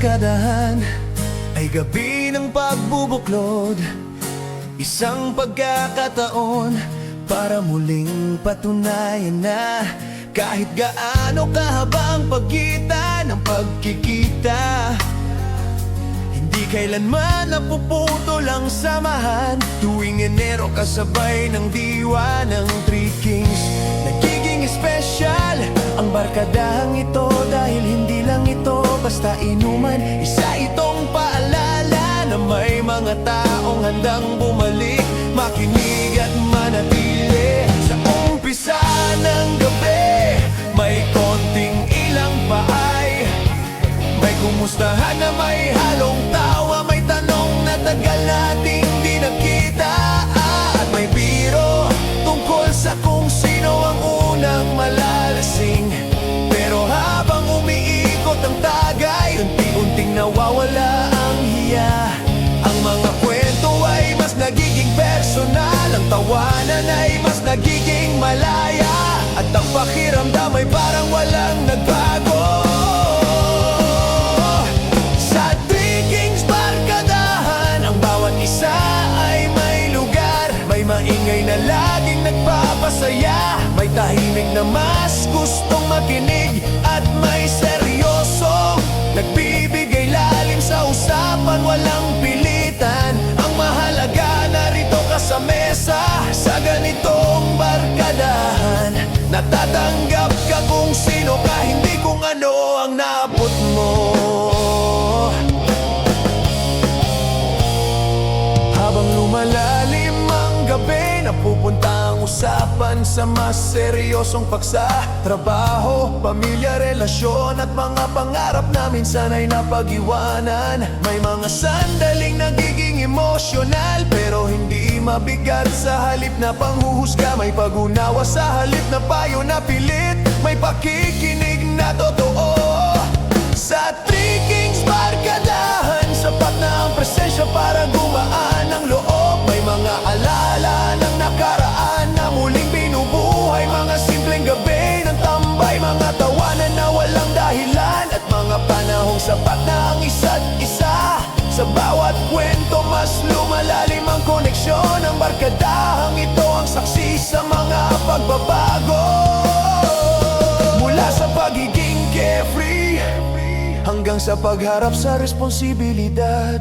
barkadahan ay gabi ng pagbubuklod, isang pagkakataon para muling patunayan na kahit gaano kahaba ang pagitan ng pagkikita, hindi kailanman napuputol ang samahan. Tuwing Enero kasabay ng diwa ng Three Kings, nagiging espesyal ang barkadahang ito dahil hindi lang ito basta inuman. Isa itong paalala na may mga taong handang bumalik, makinig at manatili. Sa umpisa ng gabi, may konting ilang paay, may kumustahan na may halong tawa, may tanong na tagal nating di nakita, at may biro tungkol sa kung sino ang unang malalasing. Pero habang umiikot ang tagay, unti-unting nawawala ang hiya. Ang mga kwento ay mas nagiging personal, ang tawanan ay mas nagiging malaya, at ang pakiramdam ay parang walang nagbago. Sa Three Kings barkadahan, ang bawat isa ay may lugar, may maingay na laging nagpapasaya, may tahimik na mas gustong makinig, at may seryosong nagbibigay lalim sa usapan, walang pilitan. Ang mahalaga narito ka sa mesa, sa ganitong barkadahan natatanggap ka kung sino ka, hindi kung ano ang naabot mo. Habang lumalalim ang gabi, napupunta ang usapan sa mas seryosong paksa. Trabaho, pamilya, relasyon at mga pangarap na minsan ay napag-iwanan. May mga sandaling nagiging emosyonal, pero hindi mabigat sa halip na panghuhusga. May pag-unawa sa halip na payo na pilit, may pakikinig na totoo. Sa Three Kings barkadahan, sapat na ang presensya para gumaan ang loob. May mga alala ng nakaraan na muling binubuhay, mga simpleng gabi ng tambay, mga tawanan na walang dahilan, at mga panahong sapat na ang isa't isa. Sa bawat kwento mas lumalalim ang koneksyon, ang barkadahang ito ang saksi sa mga pagbabago. Mula sa pagiging carefree hanggang sa pagharap sa responsibilidad,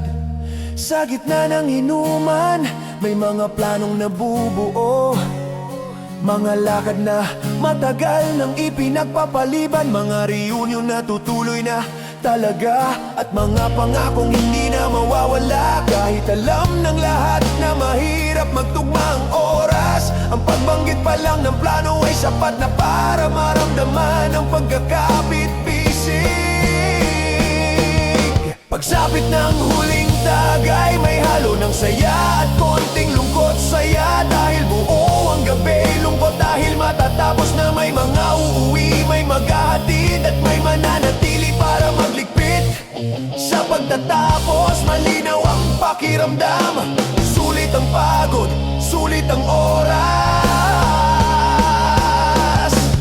sa gitna ng inuman may mga planong nabubuo, mga lakad na matagal nang ipinagpapaliban, mga reunion na tutuloy na talaga, at mga pangakong hindi na mawawala. Kahit alam ng lahat na mahirap magtugma ang oras, ang pagbanggit pa lang ng plano ay sapat na para maramdaman ang pagkakabit-bisig. Pagsapit ng huling tagay, may halo ng saya at konting lungkot saya, dahil buo ang gabi, lungkot dahil matatapos na. May mga uuwi, may maghahatid at may mananatili para magligpit. Sa pagtatapos, malinaw ang pakiramdam, sulit ang pagod, sulit ang oras.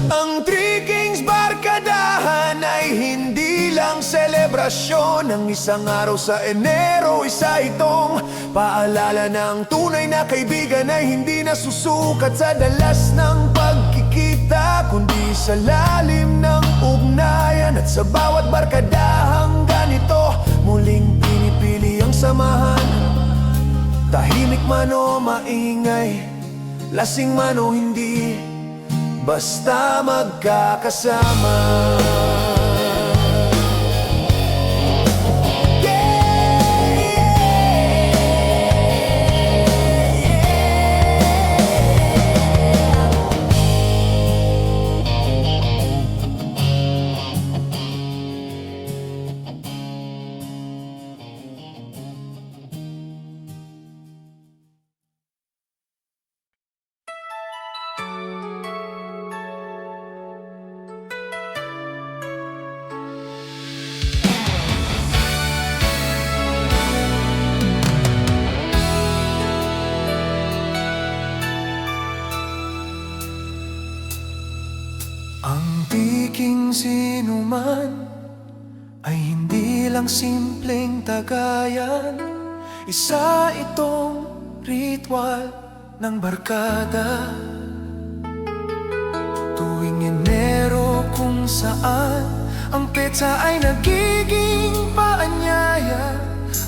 Ang Three Kings barkadahan ay hindi lang selebrasyon ng isang araw sa Enero. Isa itong paalala ng tunay na kaibigan ay hindi nasusukat sa dalas ng pagkikita, kundi sa lalim ng ugnayan. At sa bawat barkadahang ganito, muling pinipili ang samahan. Tahimik man o maingay, lasing man o hindi, basta magkakasama. Ang piking sinuman ay hindi lang simpleng tagayan, isa itong ritual ng barkada. Tuwing Enero kung saan ang petsa ay nagiging paanyaya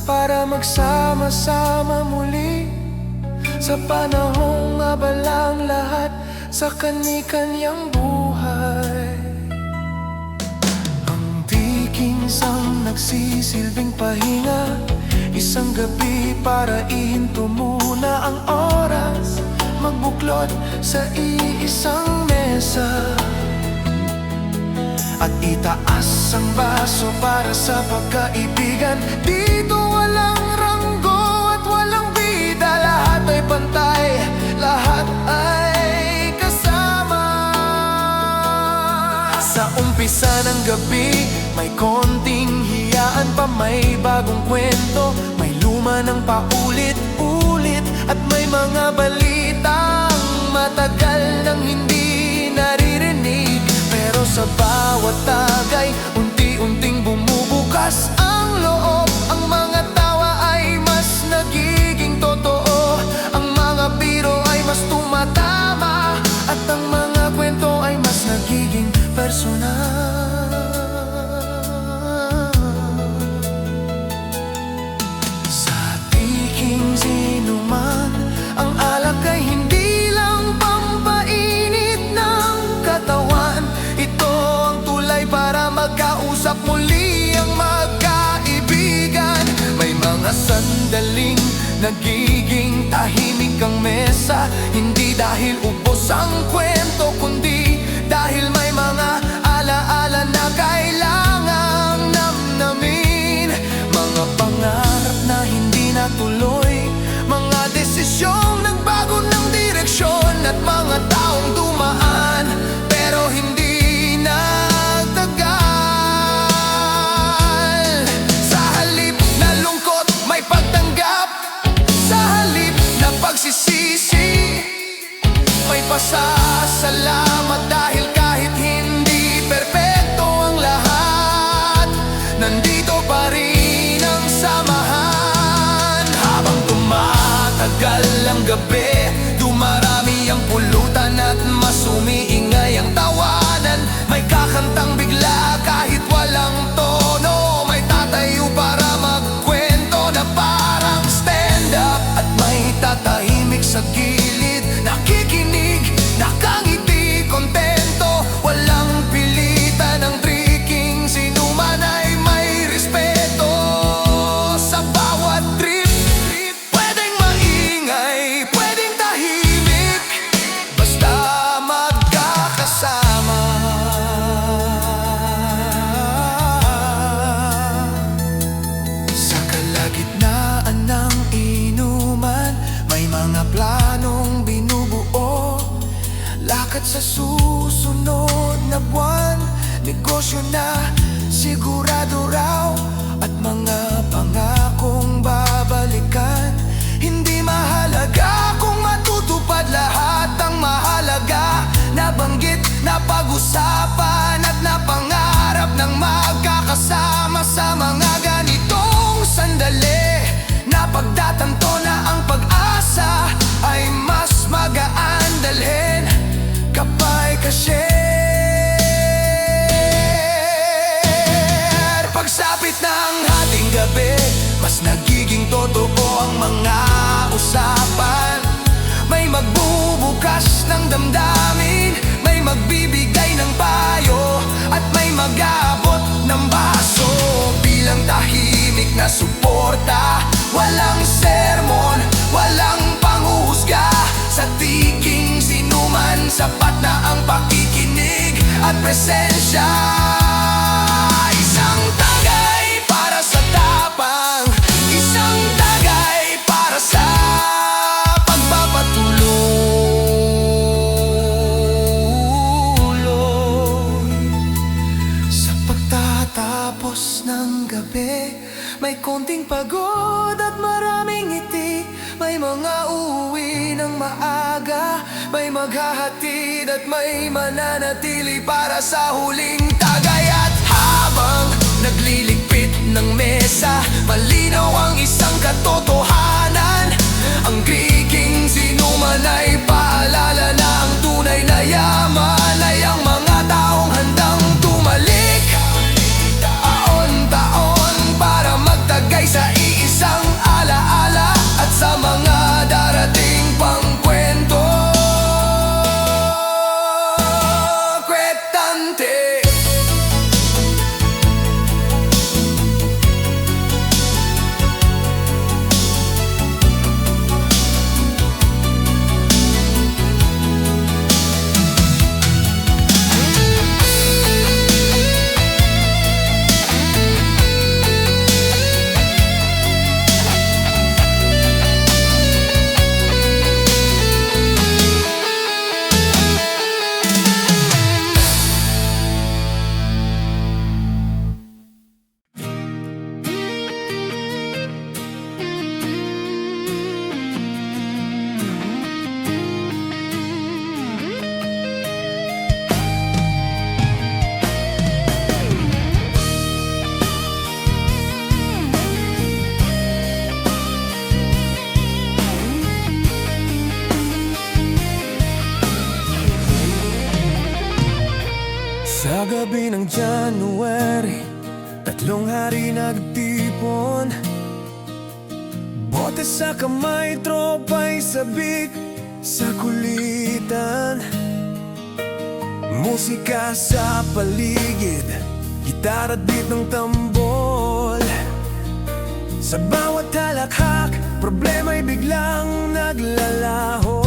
para magsama-sama muli sa panahong abalang lahat sa kani-kanyang buhay. Ang Vikings ang nagsisilbing pahinga, isang gabi para ihinto muna ang oras, magbuklod sa iisang mesa at itaas ang baso para sa pagkaibigan. Dito walang ranggo at walang bida, lahat ay pantay, lahat ay kasama. Sa umpisa ng gabi, may konting hiyaan pa, may bagong kwento, may luma ng paulit-ulit, at may mga balitang matagal nang hindi naririnig. Pero sa bawat tagay, unti-unting bumubukas ang loob. Ang mga tawa ay mas nagiging totoo, ang mga biro ay mas tumatama, at ang mga kwento ay mas nagiging personal. Sa tiking sinuman, ang alak ay hindi lang pampainit ng katawan, ito ang tulay para magkausap muli ang magkaibigan. May mga sandaling nagiging tahimik ang mesa, hindi dahil ubos ang kwento, kundi dahil may mga alaala na kailangang namnamin. Mga pangarap na hindi natuloy, mga desisyong nagbago ng direksyon, at mga taong dumaan pero hindi nagtagal. Sa halip na lungkot, may pagtanggap, sa halip na pagsisisi, may pasasalamat, dahil kahit hindi perpekto ang lahat, nandito pa rin ang samahan. Habang tumatagal ang gabi, dumarami ang pulutan at mas umiingay ang tawanan. May kakantang bigla kahit walang tono, may tatayo para magkwento na parang stand up, at may tatahimik sa gilid, nakikinig, nakangiti, kontento, walang pilitan. Ang tricking sinuman ay may respeto. Sa bawat trip, pwedeng maingay, pwedeng tahimik, basta magkakasama. Sa kalagitnaan ng inuman, may mga planong binubuo, lakad sa susunod na buwan, negosyo na sigurado raw, at mga pangakong babalikan. Hindi mahalaga kung matutupad lahat, ang mahalaga nabanggit, napag-usapan, at napangarap ng magkakasama. Sa mga ganitong sandali, napagtatanto na ang pag-asa ay mas magaan dalhin kapay ka-share. Pagsapit ng hating gabi, mas nagiging totoo ang mga usapan. May magbubukas ng damdamin, may magbibigay ng payo, at may mag-aabot ng baso bilang tahimik na suporta. Walang sermon, walang panghuhusga, sa tiking sinuman sapat na ang pakikinig at presensya. Isang tagay para sa tapang, isang tagay para sa pagpapatuloy. Sa pagtatapos ng gabi, may konting pagod at maraming ngiti, may mga uuwi ng maaga, may maghahatid at may mananatili para sa huling tagay. At habang nagliligpit ng mesa. Malinaw ang isang katotohanan, ang Greeking sinuman ay paalala na ang tunay na yaman ay ang mga taong handang tumalik taon-taon para magtagay sa iisang alaala at sa mga darating pang kwento. Kwentante. Sa gabi ng January, 3 hari nagtipon. Bote sa kamay, tropa'y sabik sa kulitan. Musika sa paligid, gitara at beat ng tambol. Sa bawat halakhak, problema'y biglang naglalaho.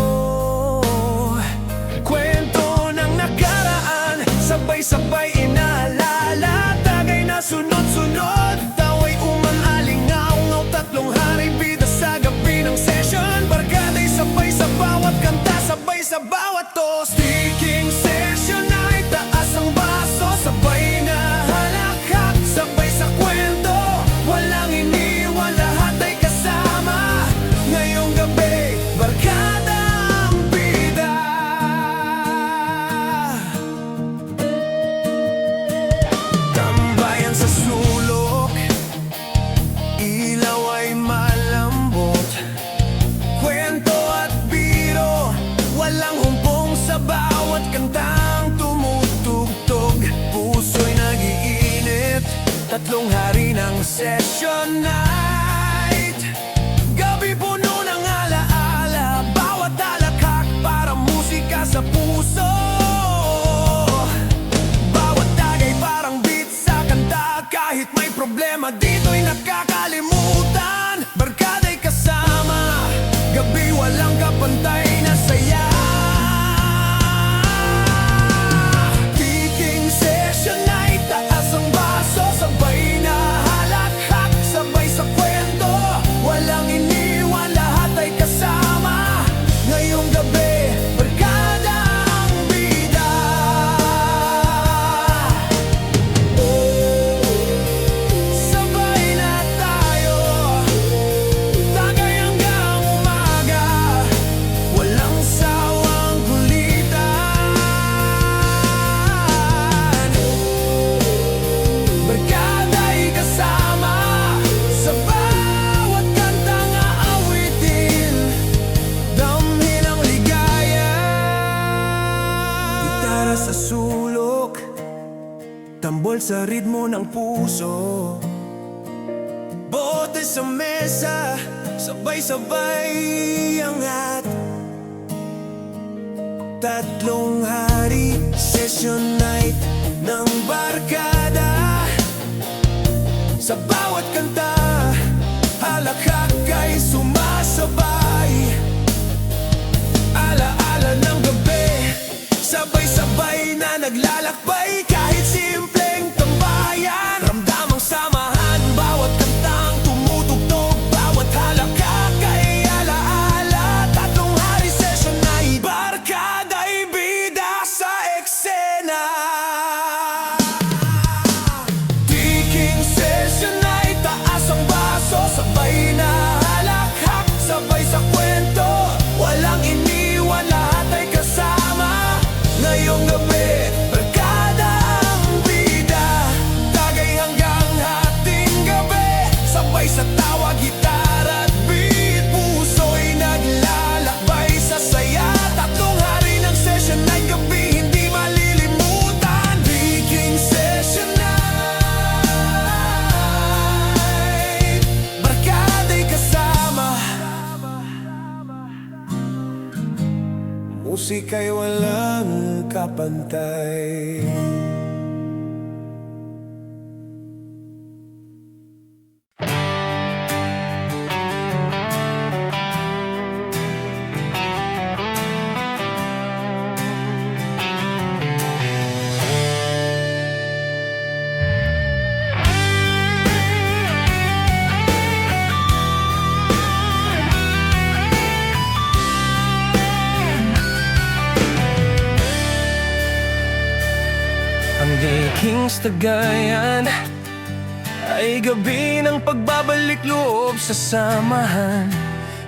Kwento ng nakaraan, sabay-sabay inaalala, tagay na sunod-sunod, tawa'y umaalingaw-ngaw. 3 hari bida sa gabi ng session, barkada'y sabay sa bawat kanta, sabay sa bawat toast. Speaking session ay taas ang baso, sabay na halakhak, sabay sa kwento, walang iniwan, lahat ay kasama. Ngayong gabi, barkada ang bida. Tambayan sa sulok, ilaw ay malambot. Kwento at biro, walang humpong sa bawat kantang tumutugtog. Puso'y nag-iinit, 3 hari ng session night. Gabi puno ng alaala, bawat halakhak para musika sa puso. Bawat tagay parang beat sa kanta, kahit may problema dito'y nakakalimutan. Barkada'y kasama, gabi walang kapantay na saya. Speaking session ay taas ang baso, sabay na halakhak, sabay sa kwento, walang iniwan, lahat ay kasama. Ngayong gabi, barkada ang bida. Sabay na tayo, tagay hanggang umaga, walang sawang kulitan. Barkada'y kasama sa bawat kantang aawitin, damhin ang ligaya. Gitara sa sulok, tambol sa ritmo ng puso. Bote sa mesa, sabay-sabay angat. 3 hari, session night ng barkada. Sa bawat kanta, halakhak ay sumasabay. Alaala ng gabi, sabay-sabay na naglalakbay. Kahit simpleng tambayan, ramdam ang samahan. Bawat kantang tumutugtog, bawat halakhak ay alaala. 3 hari session night, barkada'y bida sa eksena. Musika'y walang kapantay. Ang diking stagayan ay gabi ng pagbabalik loob sa samahan.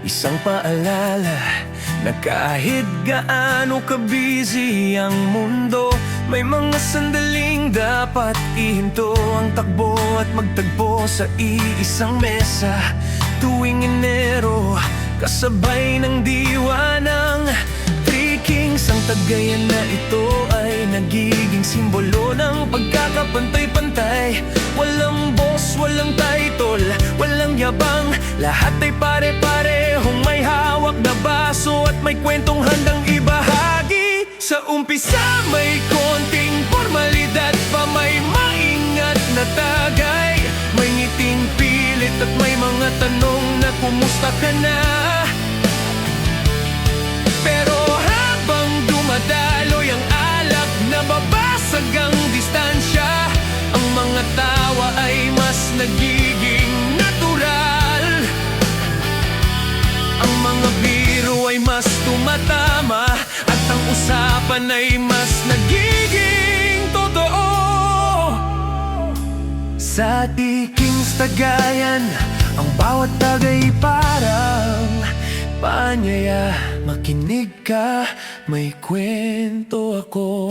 Isang paalala na kahit gaano ka-busy ang mundo, may mga sandaling dapat ihinto ang takbo at magtagpo sa iisang mesa. Tuwing Enero, kasabay ng diwa ng Three Kings, ang tagayan na ito ay nagiging simbolo ng pagkakapantay-pantay. Walang boss, walang title, walang yabang, lahat ay pare-parehong may hawak na baso at may kwentong handang ibahagi. Sa umpisa may konting formalidad pa, may maingat na tagay, may ngiting pilit at may mga tanong na kumusta ka na. Pero habang dumadaloy ang alak, nababasag ang distansya, ang mga tawa ay mas nagiging natural, ang mga biro ay mas tumatama, at ang usapan ay mas nagiging totoo. Sa tiking stagayan, ang bawat tagay parang paanyaya. Makinig ka, may kwento ako.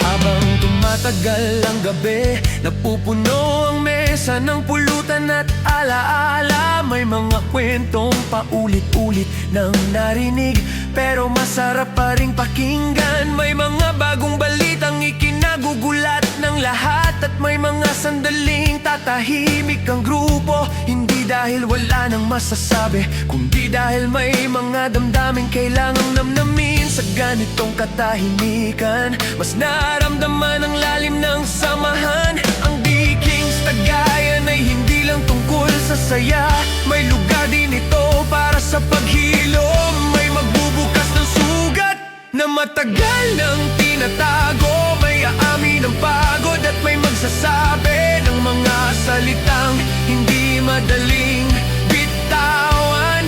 Habang tumatagal ang gabi, napupuno ang mesa ng pulutan at alaala. May mga kwentong paulit-ulit nang narinig, pero masarap pa ring pakinggan. May mga bagong balitang ikinagugulat ng lahat, at may mga sandaling tatahimik ang grupo. Hindi dahil wala nang masasabi, kundi dahil may mga damdaming kailangang namnamin. Sa ganitong katahimikan, mas naramdaman ang lalim ng samahan. Ang diking stagayan ay hindi lang tungkol sa saya, may lugar din ito para sa paghilom. May magbubukas ng sugat na matagal nang tinatago, may aamin ng pagod at may magsasabi ng mga salitang hindi madaling bitawan.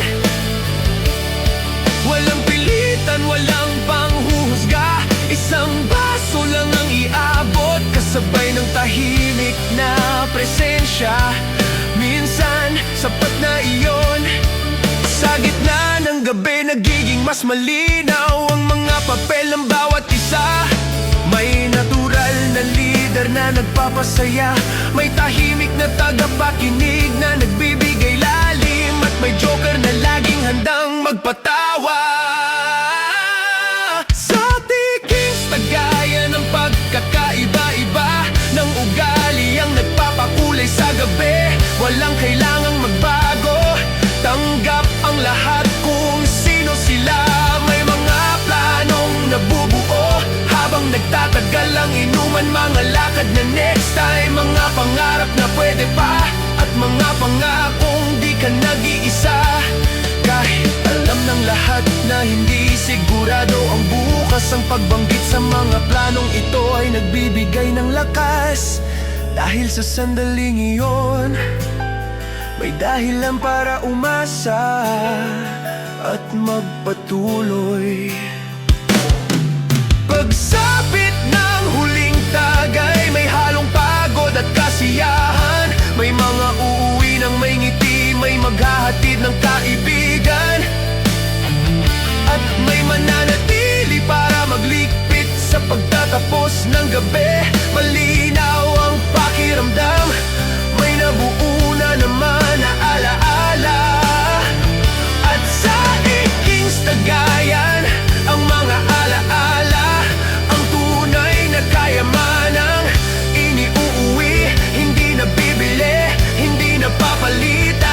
Walang pilitan, walang panghuhusga, isang baso lang ang iabot, kasabay ng tahimik na presensya. Minsan, sapat na iyon. Sa gitna ng gabi, nagiging mas malinaw ang mga papel ng bawat isa. May natural na leader na nagpapasaya, may tahimik na tagapakinig na nagbibigay lalim, at may joker na laging handang magpatawa. Sa tiking stagayan, ang pagkakaiba-iba ng ugali ang nagpapakulay sa gabi. Walang kailangang magbago, tanggap ang lahat kung sino sila. May mga planong nabubuo habang nagtatagal ang inuman, mga lakad na next time, mga pangarap na pwede pa, at mga pangakong di ka nag-iisa. Kahit alam ng lahat na hindi sigurado ang bukas, ang pagbanggit sa mga planong ito ay nagbibigay ng lakas. Dahil sa sandaling iyon, may dahilan para umasa at magpatuloy. Pagsapit ng huling tagay, may halong pagod at kasiyahan. May mga uuwi ng may ngiti, may maghahatid ng kaibigan, at may mananatili para maglikpit sa pagtatapos ng gabi. Malinaw ang pakiramdam, may nabuo na naman na alaala. At sa iking stagayan, ang mga alaala, ang tunay na kayamanang iniuuwi, hindi nabibili, hindi napapalitan.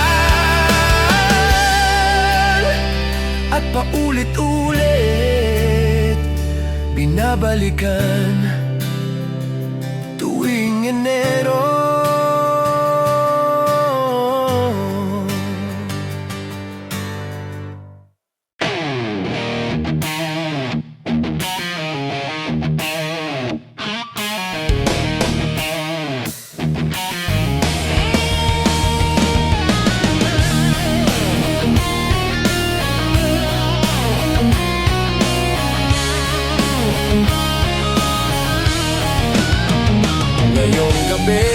At paulit-ulit babalikan tuwing Enero. Ngayong gabi,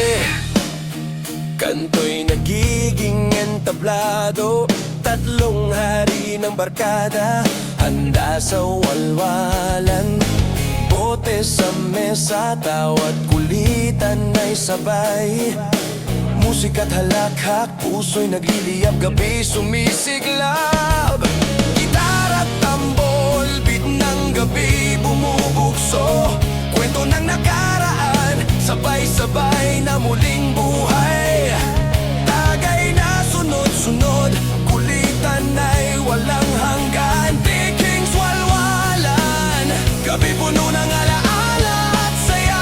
kanto'y nagiging entablado. Tatlong hari ng barkada, handa sa walwalan. Bote sa mesa, tawa't kulitan ay sabay. Musika't halakhak, puso'y nagliliyab, gabi sumisiglab. Gitara't tambol, beat ng gabi bumubukso. Kwento ng nakaraan, sabay-sabay na muling buhay. Tagay na sunod-sunod, kulitan ay walang hanggan. Di Kings walwalan, gabi puno ng alaala at saya.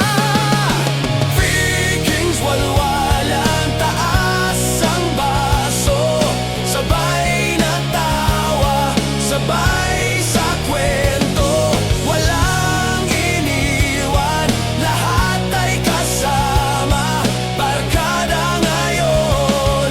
Vikings walwalan, taas ang baso. Sabay na tawa, sabay sa kwento. Walang iniwan, lahat ay kasama. Barkada ngayon,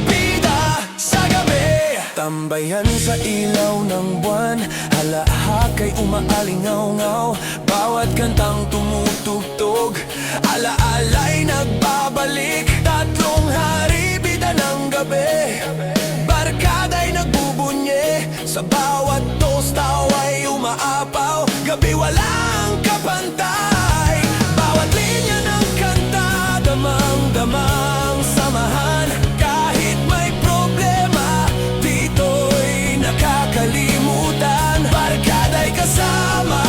bida sa gabi. Tambayan sa ilaw ng buwan, halakhak ay umaalingaw-ngaw. Bawat kantang tumutugtog, alaala'y nagbabalik. Tatlong hari, bida ng gabi, barkada'y nagbubunye. Sa bawat toast, tawa'y umaapaw. Gabi walang kapantay, bawat linya ng kanta, damang-damang samahan. Kahit may problema, dito'y nakakalimutan. Barkada'y kasama,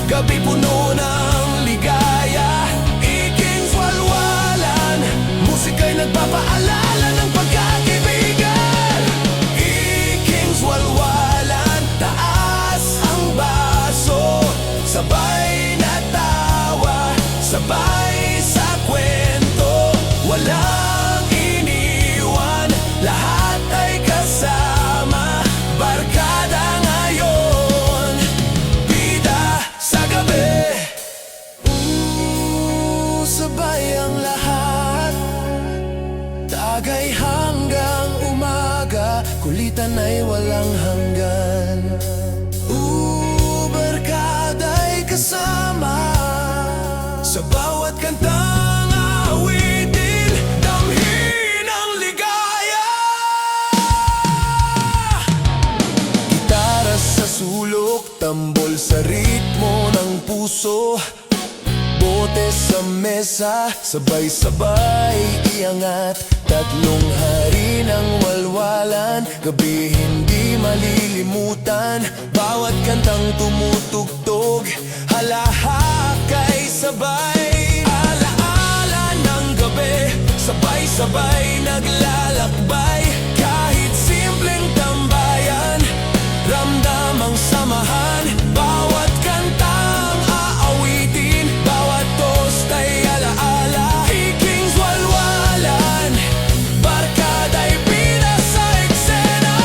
gabi puno ng ligaya. Ikings walwalan, musika'y nagpapaalala ng pagkakaibigan. Ikings walwalan, taas ang baso. Sabay na tawa, sabay sa kwento. Walang iniwan, lahat ay kasama. Barkada ngayon, bida sa gabi. Sabay ang lahat, tagay hanggang umaga. Kulitan ay walang hanggan. Barkada'y kasama. Sa bawat kantang awitin, damhin ang ligaya. Gitara sa sulok, tambol sa ritmo ng puso. Bote sa mesa, sabay-sabay iangat. Tatlong hari ng walwalan, gabi hindi malilimutan. Bawat kantang tumutugtog, halahak ay sabay. Alaala ng gabi, sabay-sabay naglalakbay. Kahit simpleng tambayan, ramdam ang samahan. Bawat kantang aawitin, bawat toast ay alaala. Ikings walwalan, barkada'y bida sa eksena.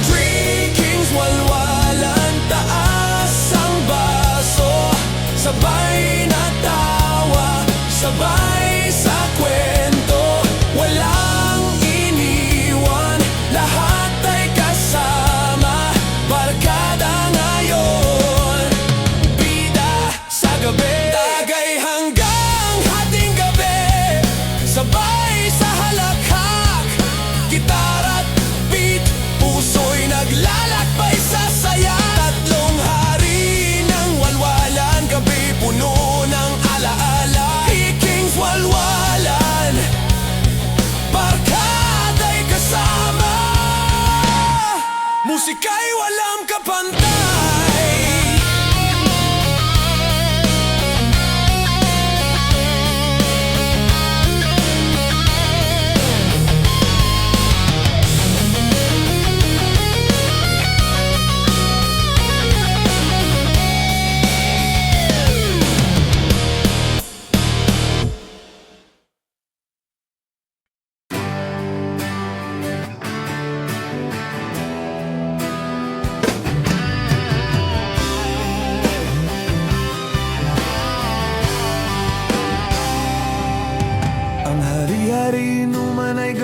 Three Kings walwalan, taas ang baso. Sabay na tawa, sabay sa kwento. Walang iniwan, lahat ay kasama. Barkada ngayon, bida sa gabi. Tagay hanggang hating gabi, sabay sa halakhak. Gitara't beat, puso'y naglalakbay sa saya. Tatlong hari ng walwalan, gabi puno ng alaala. Ikings walwalan, barkada'y kasama. Musika'y walang kapantay.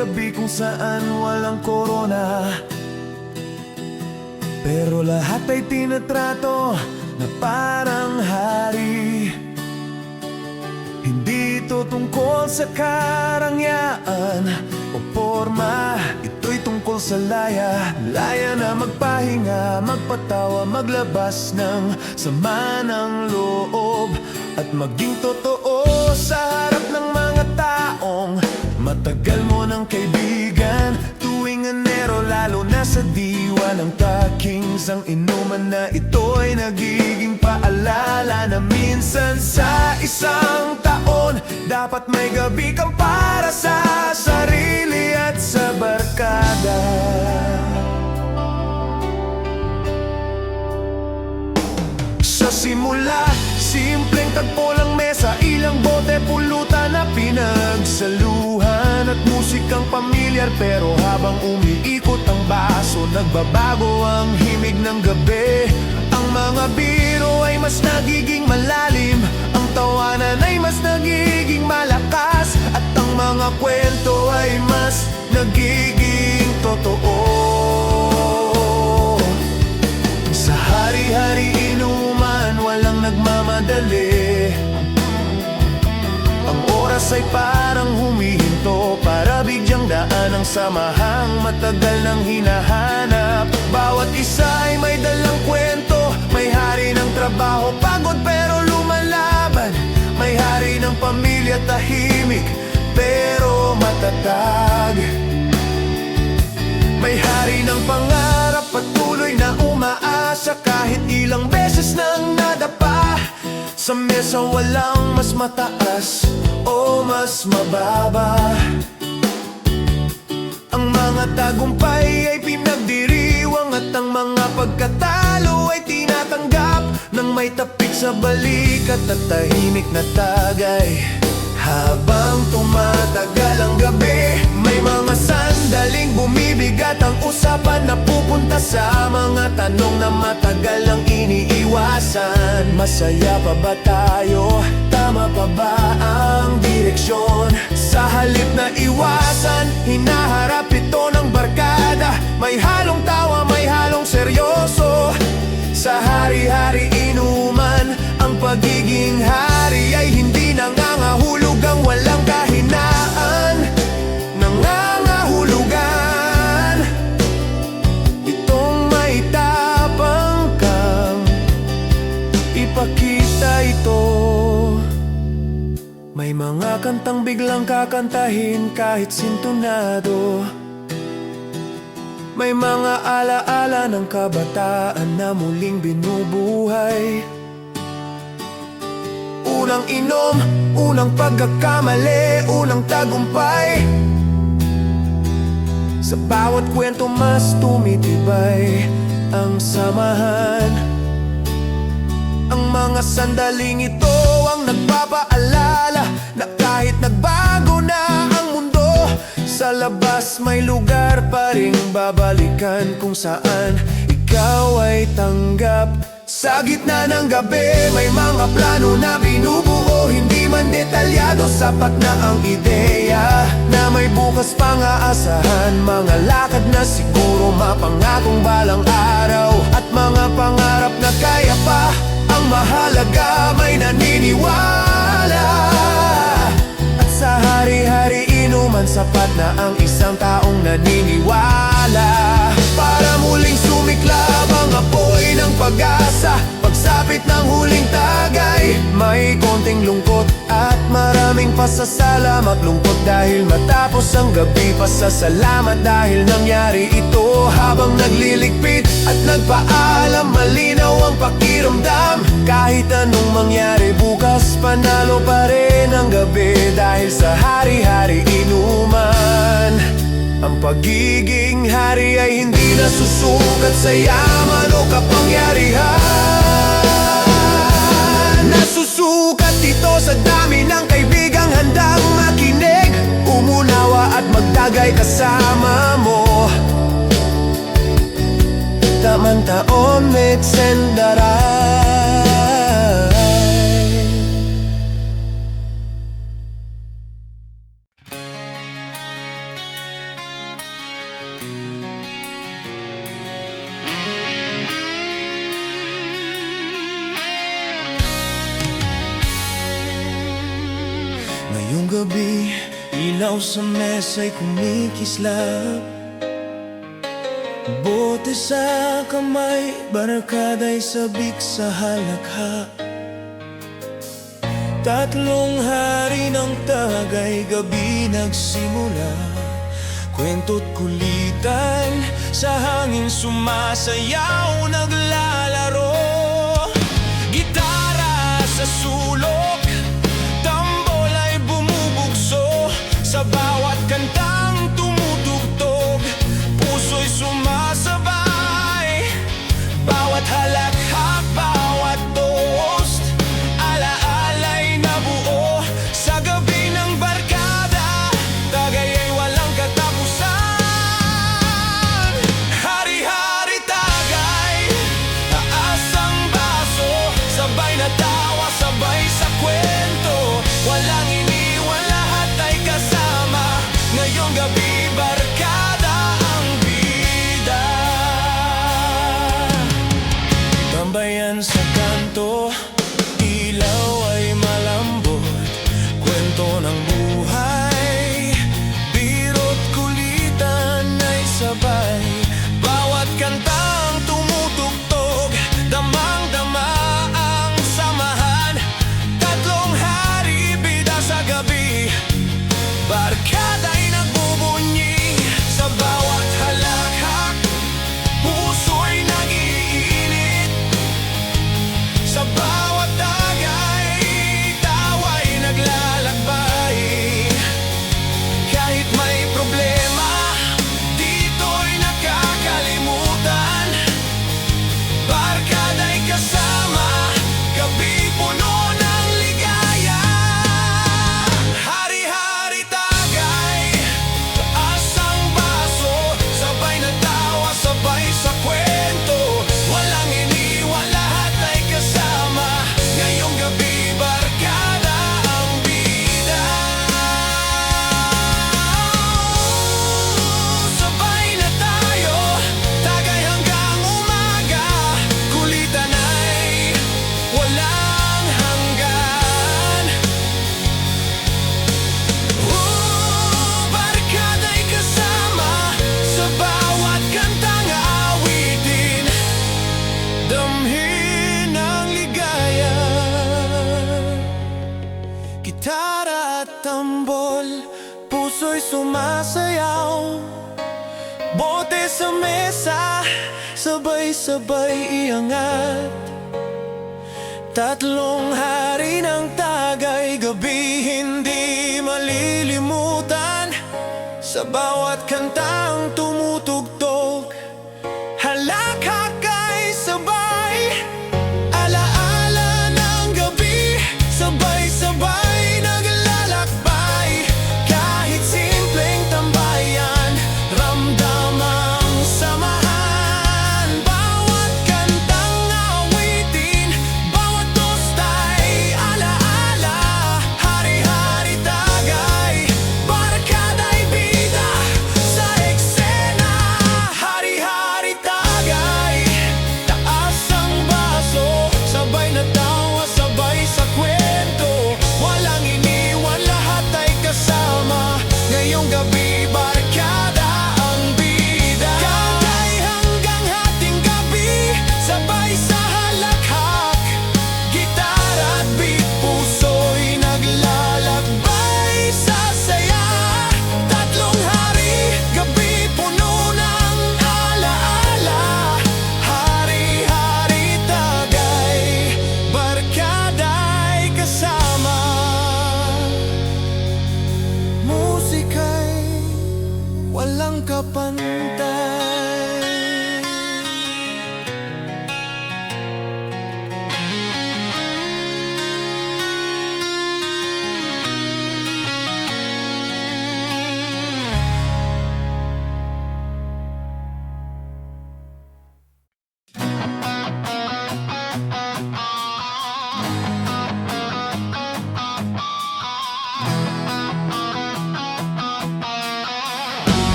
gabi kung saan walang korona, pero lahat ay tinatrato na parang hari. Hindi ito tungkol sa karangyaan o forma, ito'y tungkol sa laya. Laya na magpahinga, magpatawa, maglabas ng sama ng loob, at maging totoo sa harap ng mga taong matagal mo ng kaibigan. Tuwing Enero, lalo na sa diwa ng takings, ang inuman na ito'y nagiging paalala na minsan sa isang taon dapat may gabi kang para sa sarili at sa barkada. Sa simula, simpleng tagpo lang mesa, ilang bote pulutan na pinagsaluhan, at musikang pamilyar. Pero habang umiikot ang baso, nagbabago ang himig ng gabi. Ang mga biro ay mas nagiging malalim, ang tawanan ay mas nagiging malakas, at ang mga kwento ay mas nagiging totoo. Sa hari-hari inuman, walang nagmamadali. Ang oras ay parang humihinto para bigyang daan ang samahang matagal nang hinahanap. Bawat isa ay may dalang kwento, may hari ng trabaho, pagod pero lumalaban. May hari ng pamilya, tahimik pero matatag. May hari ng pangarap, patuloy na umaasa kahit ilang beses nang nadapa. Sa mesa walang mas mataas o mas mababa. Ang mga tagumpay ay pinagdiriwang, at ang mga pagkatalo ay tinatanggap nang may tapik sa balikat at tahimik na tagay. Habang tumatagal ang gabi, may mga sandaling bumibigat ang usapan, na pupunta sa mga tanong na matagal nang iniiwasan. Masaya pa ba tayo? Tama pa ba ang direksyon? Sa halip na iwasan, hinaharap ito ng barkada. May halong tawa, may halong seryoso. Sa hari-hari inuman, ang pagiging hari ay hindi nangangahulog ang walang kahinaan. Nangangahulugan itong may tapang kang ipakita ito. May mga kantang biglang kakantahin kahit sintonado. May mga alaala ng kabataan na muling binubuhay. Unang inom, unang pagkakamali, unang tagumpay. Sa bawat kwento mas tumitibay ang samahan. Ang mga sandaling ito ang nagpapaalala na kahit nagbago na ang mundo, sa labas may lugar pa ring babalikan kung saan ikaw ay tanggap. Sa gitna ng gabi, may mga plano na binubuo, hindi man detalyado, sapat na ang ideya na may bukas pang aasahan. Mga lakad na siguro mapangakong balang araw, at mga pangarap na kaya pa. Ang mahalaga may naniniwala, at sa hari-hari inuman sapat na ang isang taong naniniwala. Para muling sumiklab ang apoy ng pag-asa, pagsapit ng huling tagay, may konting lungkot at maraming pasasalamat. Lungkot dahil matapos ang gabi, pasasalamat dahil nangyari ito. Habang nagliligpit at nagpaalam, malinaw ang pakiramdam. Kahit anong mangyari bukas, panalo pa rin ang gabi, dahil sa hari-hari inuman. Ang pagiging hari ay hindi nasusukat sa yaman o kapangyarihan. Nasusukat ito sa dami ng kaibigang handang makinig, umunawa at magtagay kasama mo. Tamang taon, mix and daray. gabi, ilaw sa mesa'y kumikislap. Bote sa kamay, barkada'y sabik sa halakha. Tatlong hari ng tagay, gabi nagsimula. Kwento't kulitan, sa hangin sumasayaw, naglalaro. Gitara sa sulok, tambol ay bumubugso. Sa bawat kantang tumutugtog, puso'y sumasabay. Bawat halakhak, bawat toast, alaala'y nabuo. Sa gabi ng barkada, tagay ay walang katapusan. Hari-hari tagay, taas ang baso, sabay na tawa, sabay sa kwento. Walang iniwan, lahat ay kasama. Ngayong gabi, barkada ang bida. Tambayan sa kanto, ilaw ay malambot. Kwento ng buhay, biro't kulitan ay sabay. Bawat kantang tumutugtog, damang-dama ang samahan. Tatlong hari, bida sa gabi, barkada'y nagbubunyi. Sa bawat halakhak, puso'y nag-iinit. Sa bawat tagay, tawa'y naglalakbay. Kahit may problema, dito'y nakakalimutan. Barkada'y kasama, gabi puno ng ligaya. Hari-hari tagay, taas ang baso, sabay na tawa, sabay sa kwento. Walang iniwan, lahat ay kasama. Ngayong gabi, barkada ang bida. Sabay na tayo, tagay hanggang umaga. Kulitan ay walang hanggan. Barkada'y kasama, sa bawat kantang awitin. Damhin ang ligaya. Gitara at tambol, puso'y sumasayaw. Bote sa mesa, sabay-sabay iangat. Tatlong hari ng tagay, gabi hindi malilimutan. Sa bawat kantang tumutugtog, halakhak ay sabay. Alaala ng gabi, sabay-sabay naglalakbay. Kahit simpleng tambayan, ramdam ang samahan. Bawat kantang awitin, bawat tosta'y alaala. Hari-hari tagay, barkada'y bida sa eksena. Hari-hari tagay, taas ang baso, sabay na tawa, sabay sa kwento. Walang iniwan, lahat ay kasama. Ngayong gabi, barkada ang bida. Tagay hanggang hating gabi, sabay sa halakhak. Gitara at beat, puso'y naglalakbay sa saya. Tatlong hari, gabi puno ng alaala. Hari-hari tagay, barkada'y kasama. Musika'y walang kapantay.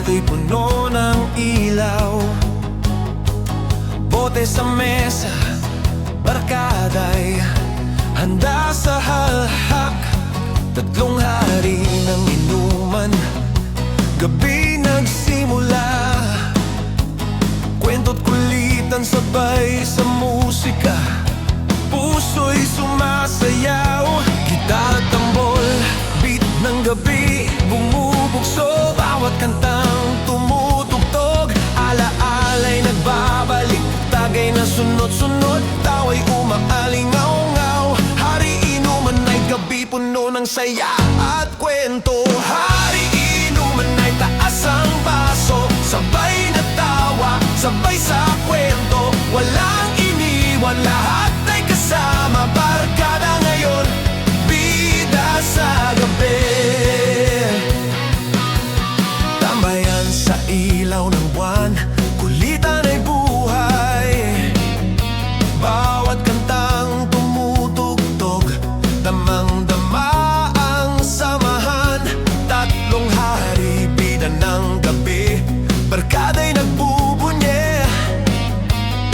Kwarto'y puno ng ilaw, bote sa mesa, barkada'y handa sa halhak. Tatlong hari ng inuman, gabi nagsimula. Kwento't kulitan sabay sa musika, puso'y sumasayaw. Gitar at tambol, beat ng gabi bumubugso. Bawat kantang tumutugtog, alaala'y nagbabalik. Tagay na sunod-sunod, tawa'y umaalingaw-ngaw. Hari inuman ay gabi puno ng saya at kwento. Hari inuman ay taas ang baso, sabay na tawa, sabay sa kwento. Walang iniwan, lahat ay kasama. Barkada ngayon, bida sa gabi. Tambayan sa ilaw ng buwan, kulitan ay buhay. Bawat kantang tumutugtog, damang-dama ang samahan. Tatlong hari, bida ng gabi, barkada'y nagbubunye.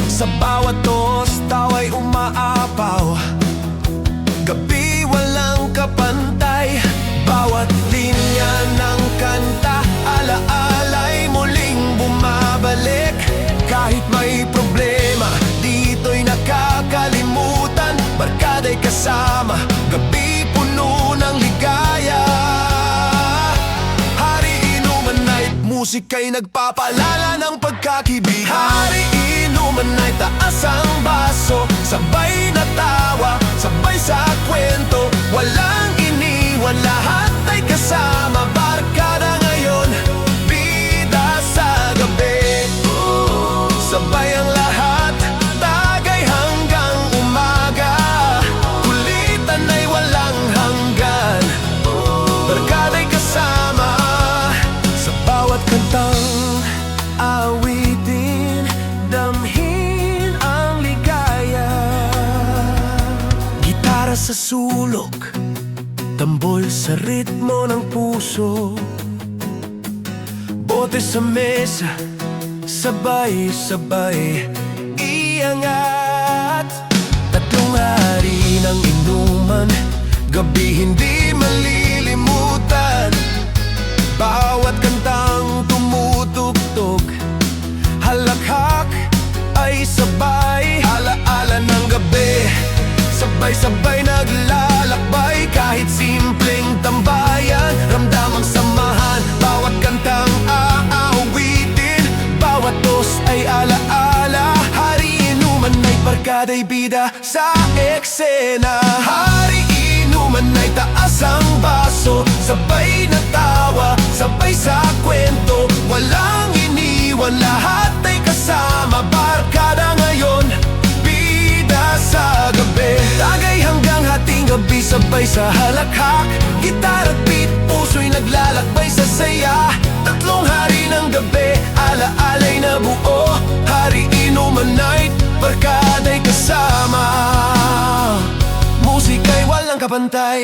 Sa bawat tos, tawa'y umaapaw, gabi walang kapantay. Bawat linya ng kanta, alaala'y muling bumabalik. Kahit may problema, dito'y nakakalimutan. Barkada'y kasama, gabi puno ng ligaya. Hari inuman ay musika'y nagpapalala ng pagkakibig. Hari inuman ay taas ang baso, sabay na tawa, sabay sa kwento. Walang iniwan, lahat ay kasama. Barkada ngayon, bida sa gabi. Sabay ang lahat, tagay hanggang umaga. Kulitan ay walang hanggan, barkada'y kasama. Sa bawat kantang awitin, damhin ang ligaya. Gitara sa sulok, tambol sa ritmo ng puso. Bote sa mesa, sabay-sabay iangat. Tatlong hari ng inuman, gabi hindi malilimutan. Bawat kantang tumutugtog, halakhak ay sabay. Alaala ng gabi, sabay-sabay naglalakbay. Kahit simpleng tambayan, ramdam ang samahan. Bawat kantang aawitin, bawat tos ay alaala. Hari inuman ay barkada'y bida sa eksena. Hari inuman ay taas ang baso, sabay na tawa, sabay sa kwento. Walang iniwan, lahat ay kasama. Barkada ngayon, bida sa gabi. Tagay hanggang hating gabi, sabay sa halakhak. Gitar at beat, puso'y naglalakbay sa saya. Tatlong hari ng gabi, alaala'y nabuo. Hari inuman night, barkada'y kasama. Musika'y walang kapantay.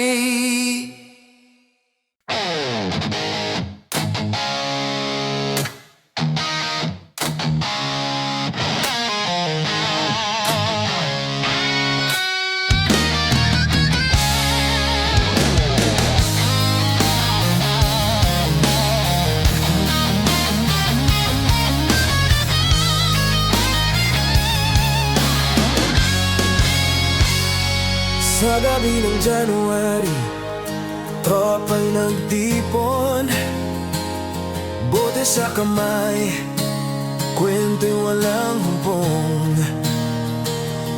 Sa gabi ng January, tropa'y nagtipon, bote sa kamay, kwento'y walang humpong.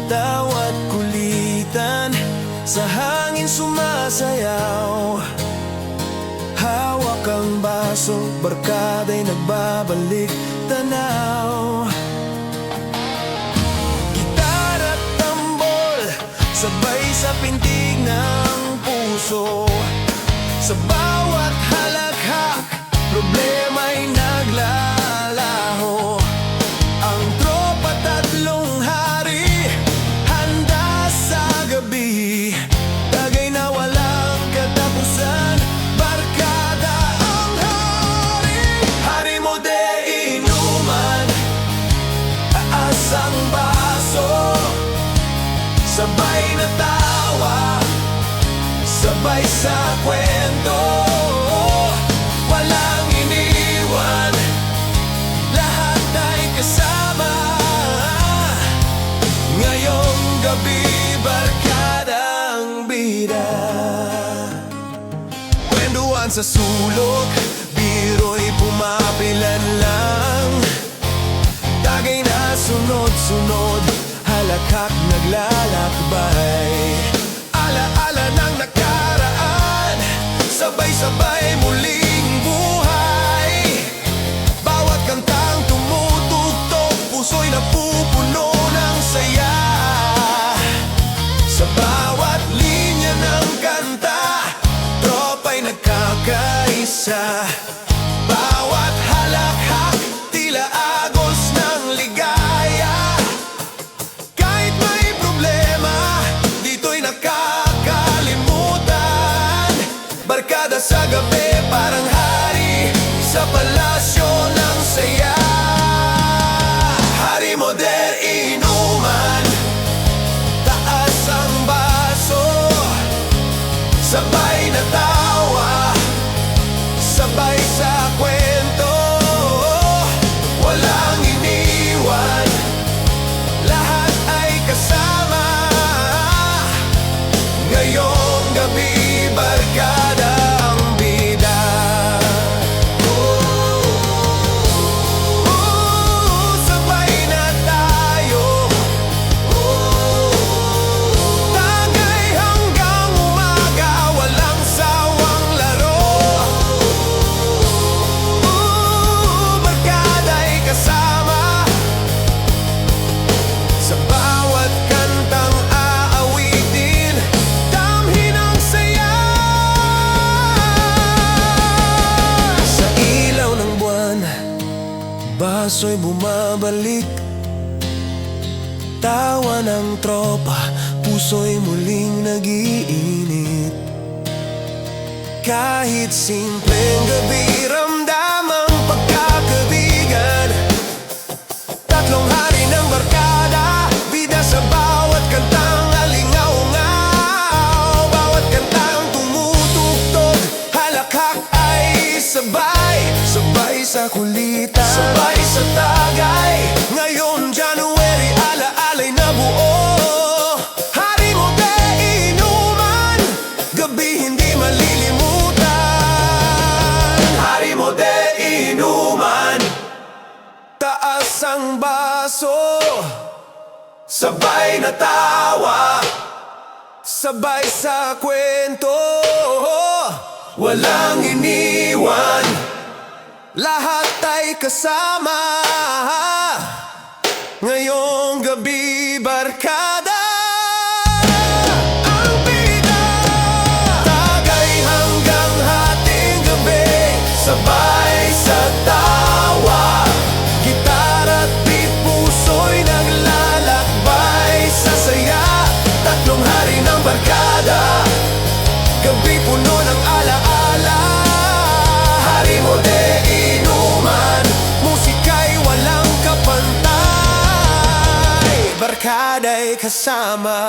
Tawa't kulitan, sa hangin sumasayaw. Hawak ang baso, barkada'y nagbabalik tanaw. Gitar at tambol, sabay sa pintig ng puso. Sa bawat halakhak, problema'y naglalaho. Ang tropa tatlong hari, handa sa gabi. Tagay na walang katapusan, barkada ang hari. Hari man sa sulok, biro'y pumapilan lang. Tagay na sunod-sunod, halakhak naglalakbay. Ala-ala ng nakaraan, sabay-sabay muling buhay. Bawat kantang tumutugtog, puso'y napupuno ng saya. Sa bawat linya ng kanta, tropa'y nagkakaisa. Bawat halakhak, tila agos ng ligaya. Kahit may problema, dito'y nakakalimutan. Barkada sa gabi, parang hari sa palasyo ng saya. Hari mo der inuman, taas ang baso. Sabay na tawa, sabay sa kwento. Walang iniwan, lahat ay kasama. Ngayong gabi, barkada ang bida. Sabay na tayo, tagay hanggang umaga, walang sawang laro. Barkada'y kasama sa bawat kantang aawitin, damhin ang saya. Sa ilaw ng buwan, baso'y bumabalik. Tawa ng tropa, puso'y muling nag-iinit. Kahit simpleng gabi, ramdam ang pagkakaibigan. Tatlong hari ng barkada, bida sa bawat kantang alingaw-ngaw. Bawat kantang tumutugtog, halakhak ay sabay. Sabay sa kulitan, sabay sa tagay. Ngayon January, ala-alay na buo. Hari mo de inuman, gabi hindi malilimutan. Hari mo de inuman, taas ang baso. Sabay na tawa, sabay sa kwento. Walang iniwan, lahat ay kasama. Ngayong gabi, barkada ang bida. Tagay hanggang hating gabi, sabay sa tawa. Gitara at beat, puso'y naglalakbay sa saya. Tatlong hari ng barkada, gabi puno ng alaala. Hari mo de inuman, musika'y walang kapantay. Barkada'y kasama.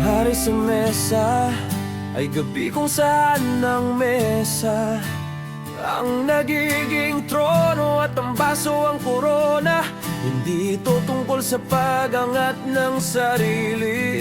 Hari sa mesa ay gabi kung saan ang mesa ang nagiging trono at ang baso ang korona. Hindi ito tungkol sa pag-angat ng sarili,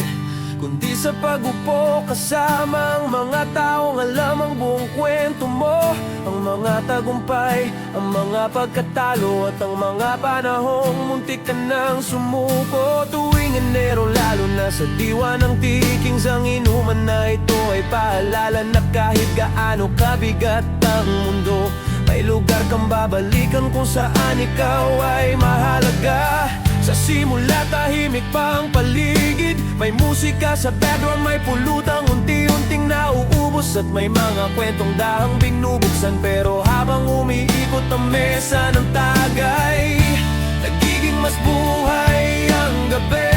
kundi sa pag-upo kasama ang mga taong alam ang buong kwento mo. Ang mga tagumpay, ang mga pagkatalo at ang mga panahong muntik ka nang sumuko. Tuwing Enero, lalo na sa diwa ng tikings, ang inuman na ito ay paalala na kahit gaano kabigat ang mundo, may lugar kang babalikan kung saan ikaw ay mahalaga. Sa simula tahimik pa ang paligid, may musika sa background, may pulutang unti-unting nauubos, at may mga kwentong dahang binubuksan. Pero habang umiikot ang mesa ng tagay, nagiging mas buhay ang gabi.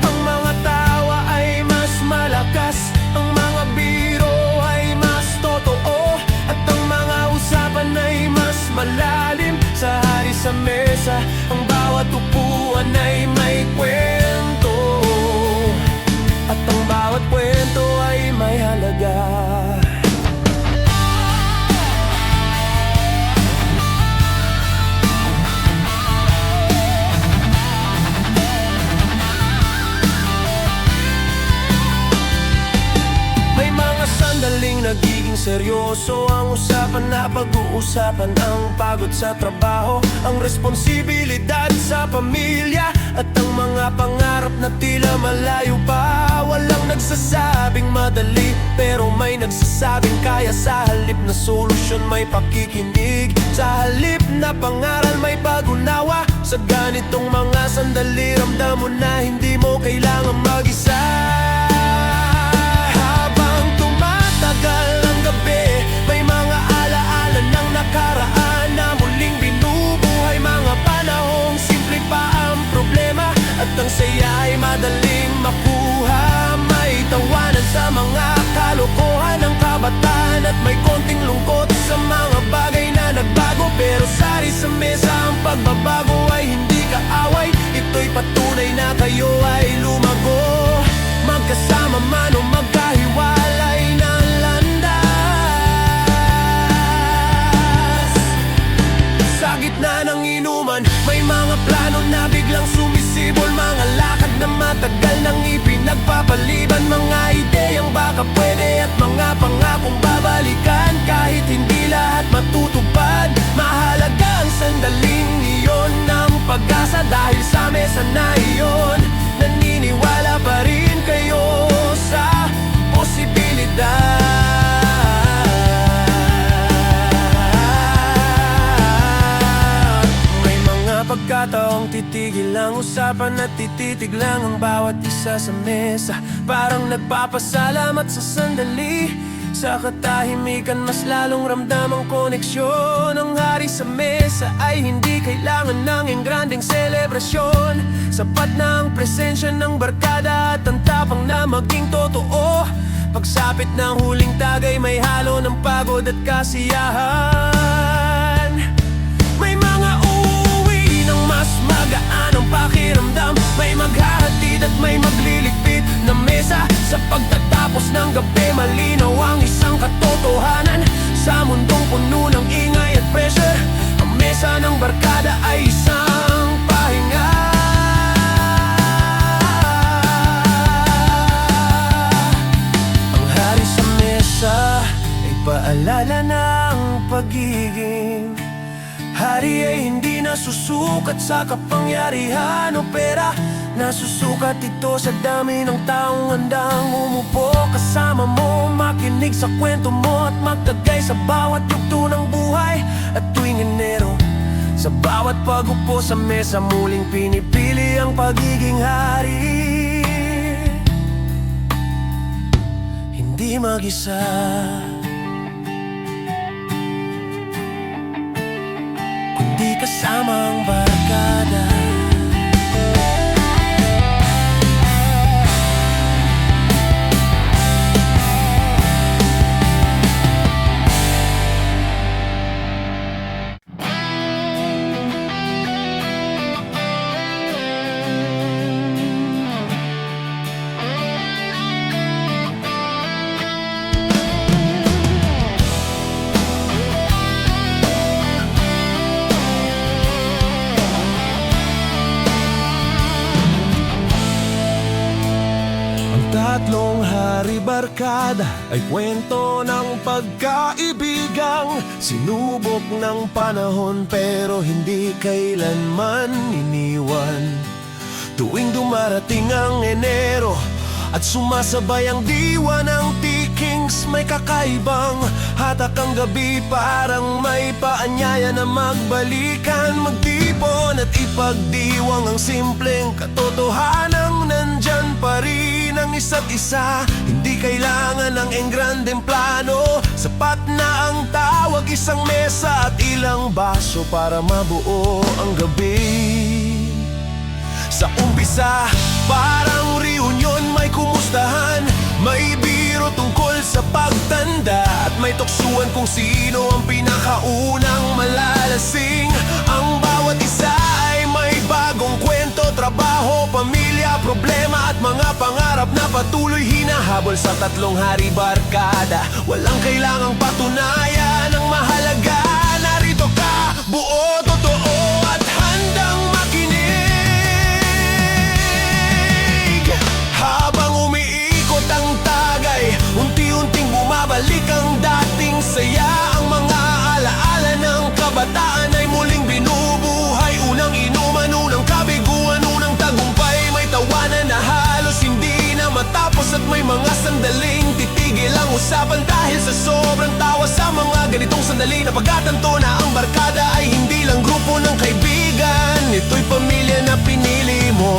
Ang mga tawa ay mesa. Ang bawat upuan ay may kwento, at ang bawat kwento ay may halaga. May mga sandaling nagiging seryoso ang usapan na pag-uusapan ang pagod sa trabaho, ang responsibilidad sa pamilya, at ang mga pangarap na tila malayo pa. Walang nagsasabing madali, pero may nagsasabing kaya. Sa halip na solusyon may pakikinig, sa halip na pangaral may pag-unawa. Sa ganitong mga sandali ramdam mo na hindi mo kailangan mag-isa. Ang gabi, may mga alaala ng nakaraan na muling binubuhay. Mga panahong simple pa ang problema, at ang saya ay madaling makuha. May tawanan sa mga kalokohan ng kabataan, at may konting lungkot sa mga bagay na nagbago. Pero sari sa mesa ang pagbabago ay hindi kaaway. Ito'y patunay na kayo ay lumago, magkasama man o magkahiwalay na landas. Sa gitna ng inuman, may mga plano na biglang sumisibol. Mga lakad na matagal nang ipinagpapaliban. Mga ideyang baka pwede at mga pangakong babalikan. Kahit hindi lahat matutupad, mahalaga ang sandaling iyon ng pag-asa. Dahil sa mesa na iyon, naniniwala pa rin kayo sa posibilidad. Pagkataong titigil ang usapan at tititig lang ang bawat isa sa mesa. Parang nagpapasalamat sa sandali. Sa katahimikan mas lalong ramdam ang koneksyon. Ang hari sa mesa ay hindi kailangan ng engrandeng selebrasyon. Sapat na ang presensya ng barkada at ang tapang na maging totoo. Pagsapit ng huling tagay may halo ng pagod at kasiyahan. May mga mas magaan ang pakiramdam, may maghahatid at may magliligpit na mesa. Sa pagtatapos ng gabi, malinaw ang isang katotohanan. Sa mundong puno ng ingay at pressure, ang mesa ng barkada ay isang pahinga. Ang hari sa mesa ay paalala ng pagiging hari ay hindi nasusukat sa kapangyarihan o pera. Nasusukat ito sa dami ng taong handang umupo kasama mo, makinig sa kwento mo at magtagay sa bawat yugto ng buhay. At tuwing Enero, sa bawat pag-upo sa mesa, muling pinipili ang pagiging hari. Hindi mag-isa, di kasama ang barkada. Tatlong hari barkada ay kwento ng pagkaibigang sinubok ng panahon pero hindi kailanman iniwan. Tuwing dumarating ang Enero at sumasabay ang diwa ng T-Kings, may kakaibang hatak ang gabi, parang may paanyaya na magbalikan, magtipon at ipagdiwang ang simpleng katotohanang nandyan pa rin ang isa't isa. Hindi kailangan ng engrandeng plano, sapat na ang tawag, isang mesa at ilang baso para mabuo ang gabi. Sa umpisa, parang reunion, may kumustahan, may biro tungkol sa pagtanda, at may tuksuan kung sino ang pinakaunang malalasing. Ang bawat isa na patuloy hinahabol sa tatlong hari barkada. Walang kailangang patunayan ang mahalaga. Narito ka, buo, totoo at handang makinig. Habang umiikot ang tagay, unti-unting bumabalik ang dating saya. Ang mga alaala ng kabataan ay muling binubuhay. Unang inuman, unang kabiguan, unang tagumpay. May tawanan na halos hindi na matapos. At may mga sandaling titigil ang usapan dahil sa sobrang tawa. Sa mga ganitong sandali na pagkatanto na ang barkada ay hindi lang grupo ng kaibigan. Ito'y pamilya na pinili mo.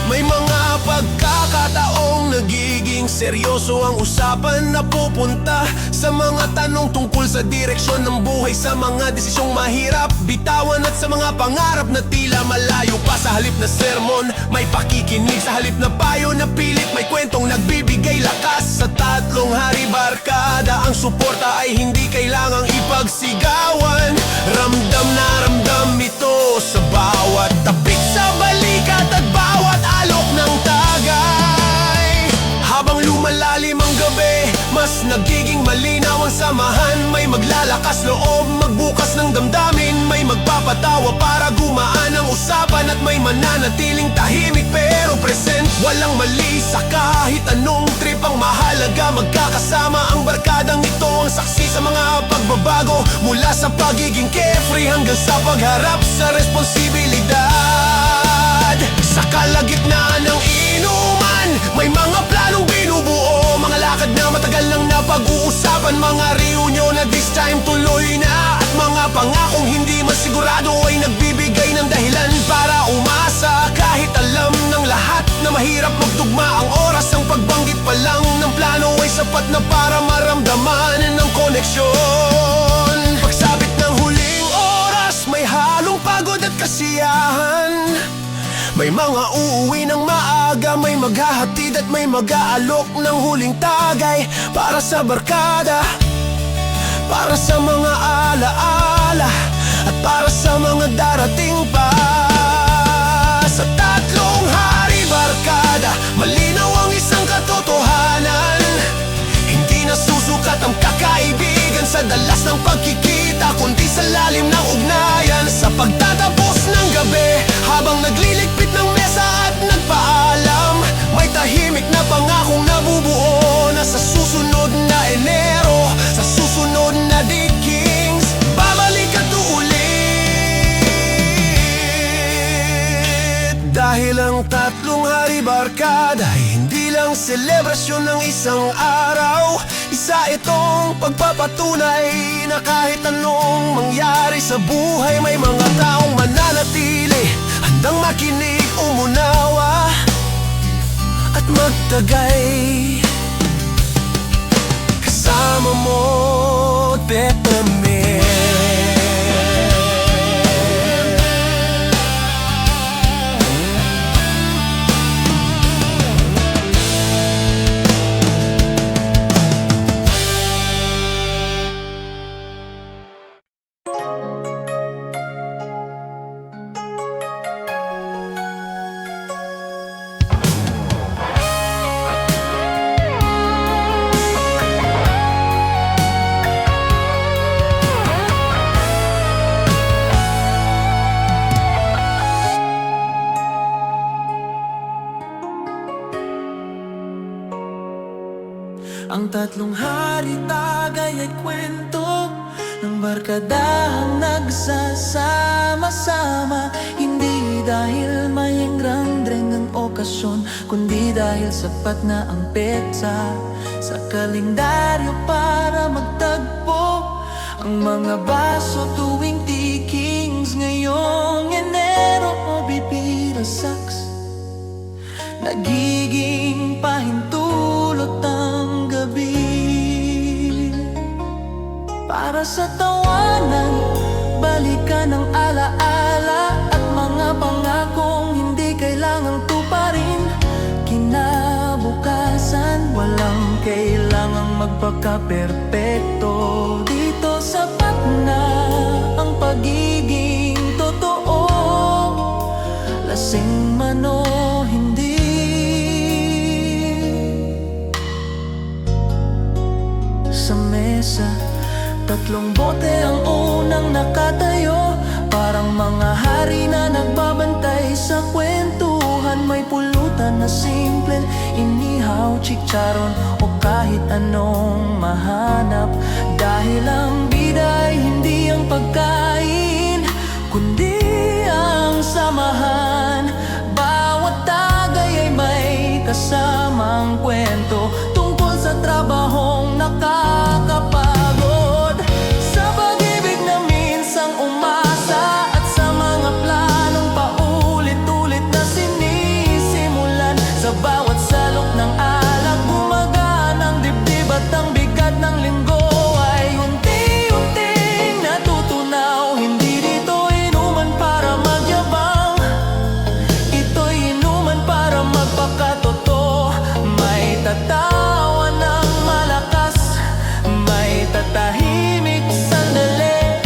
May mga pagkakataong nagiging seryoso ang usapan na pupunta sa mga tanong tungkol sa direksyon ng buhay, sa mga desisyong mahirap bitawan at sa mga pangarap na tila malayo pa. Sa halip na sermon, may pakikinig. Sa halip na payo na pilit, may kwentong nagbibigay lakas. Sa tatlong hari barkada, ang suporta ay hindi kailangang ipagsigawan. Ramdam na ramdam ito sa bawat tapik sa balikat at bawat alok ng tagay. Habang lumalalim ang gabi, mas nagiging malinaw ang samahan. May maglalakas loob, magbukas ng damdamin. May magpapatawa para gumaan ang usapan. At may mananatiling tahimik pero present. Walang mali sa kahit anong trip. Ang mahalaga, magkakasama ang barkadang ito. Ang saksi sa mga pagbabago, mula sa pagiging carefree hanggang sa pagharap sa responsibilidad. Sa kalagitnaan ng inuman, may mga planong binubuo. Mga lakad na matagal nang napag-uusapan. Mga reunion na this time tuloy na. At mga pangakong hindi masigurado ay nagbibigay ng dahilan para umasa. Kahit alam ng lahat na mahirap magtugma ang oras, ang pagbanggit pa lang ng plano ay sapat na para maramdaman ng koneksyon. Pagsabit ng huling oras, may halong pagod at kasiyahan. May mga uuwi ng maaga, may maghahatid at may mag-aalok ng huling tagay. Para sa barkada, para sa mga alaala, at para sa mga darating pa. Sa tatlong hari barkada, malinaw ang isang katotohanan. Hindi nasusukat ang kakaibigan sa dalas ng pagkikita, kundi sa lalim ng ugnayan. Sa pagtatapos ng gabi, habang nagliligpit ng mesa at nagpaalam, may tahimik na pangakong nabubuo na sa susunod na Enero, sa susunod na The Kings, babalik at uulit. Dahil ang tatlong hari barkada ay hindi lang selebrasyon ng isang araw. Isa itong pagpapatunay na kahit anong mangyari sa buhay, may mga taong mananatili, handang makinig, umunawa at magtagay. Kasama mo, Peppermint. Ang tatlong hari tagay ay kwento ng barkadahang nagsasama-sama. Hindi dahil may grandeng ang okasyon, kundi dahil sapat na ang petsa sa kalendaryo para magtagpo. Ang mga baso tuwing T-Kings ngayong Enero o bibira sax, nagiging pahintulot ang gabi. Para sa tawanan, balikan ang alaala at mga pangakong hindi kailangang tuparin. Kinabukasan, walang kailangang magpaka-perpekto. Dito sapat na ang pagiging totoo. Lasing man o hindi, mesa. Tatlong bote ang unang nakatayo, parang mga hari na nagbabantay sa kwentuhan. May pulutan na simple, inihaw, chicharon o kahit anong mahanap. Dahil ang bida ay hindi ang pagkain, kundi ang samahan. Bawat tagay ay may kasamang kwento tungkol sa trabahong nakakapagod, sa pag-ibig na minsang umasa, at sa mga planong paulit-ulit na sinisimulan. Sa bawat salok ng alak, bumagaan ang dibdib at ang bigat ng linggo ay unti-unting natutunaw. Hindi dito inuman para magyabang, ito'y inuman para magpakatotoo. May tatawa ng malakas, may tatahimik sandali,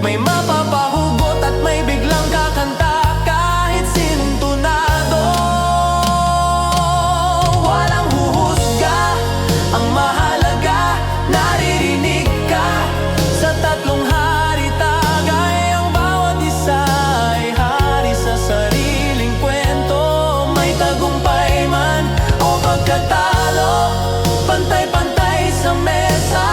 may mapapahugot at may biglang kakanta kahit sintunado. Walang huhusga, ang mahalaga naririnig ka. Sa tatlong hari tagay, ang bawat isa ay hari sa sariling kwento. May tagumpay man o pagkatalo, pantay-pantay sa mesa.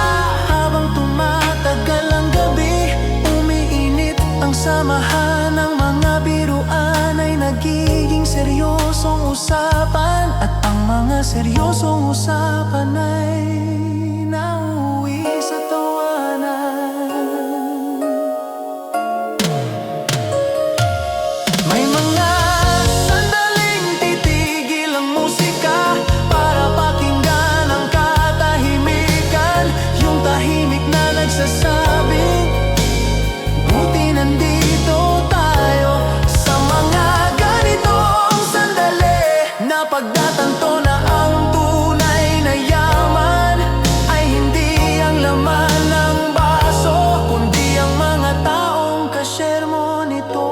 Habang tumatagal ang gabi, umiinit ang samahan. Ang mga biruan ay nagiging seryosong usapan, at ang mga seryosong usapan ay nauwi sa tawanan. May mga sandaling titigil ang musika para pakinggan ang katahimikan. Yung tahimik na nagsasabing, buti nandito tayo. Sa mga ganitong sandali, na pagdatanto na ang tunay na yaman ay hindi ang laman ng baso, kundi ang mga taong kasyermo nito.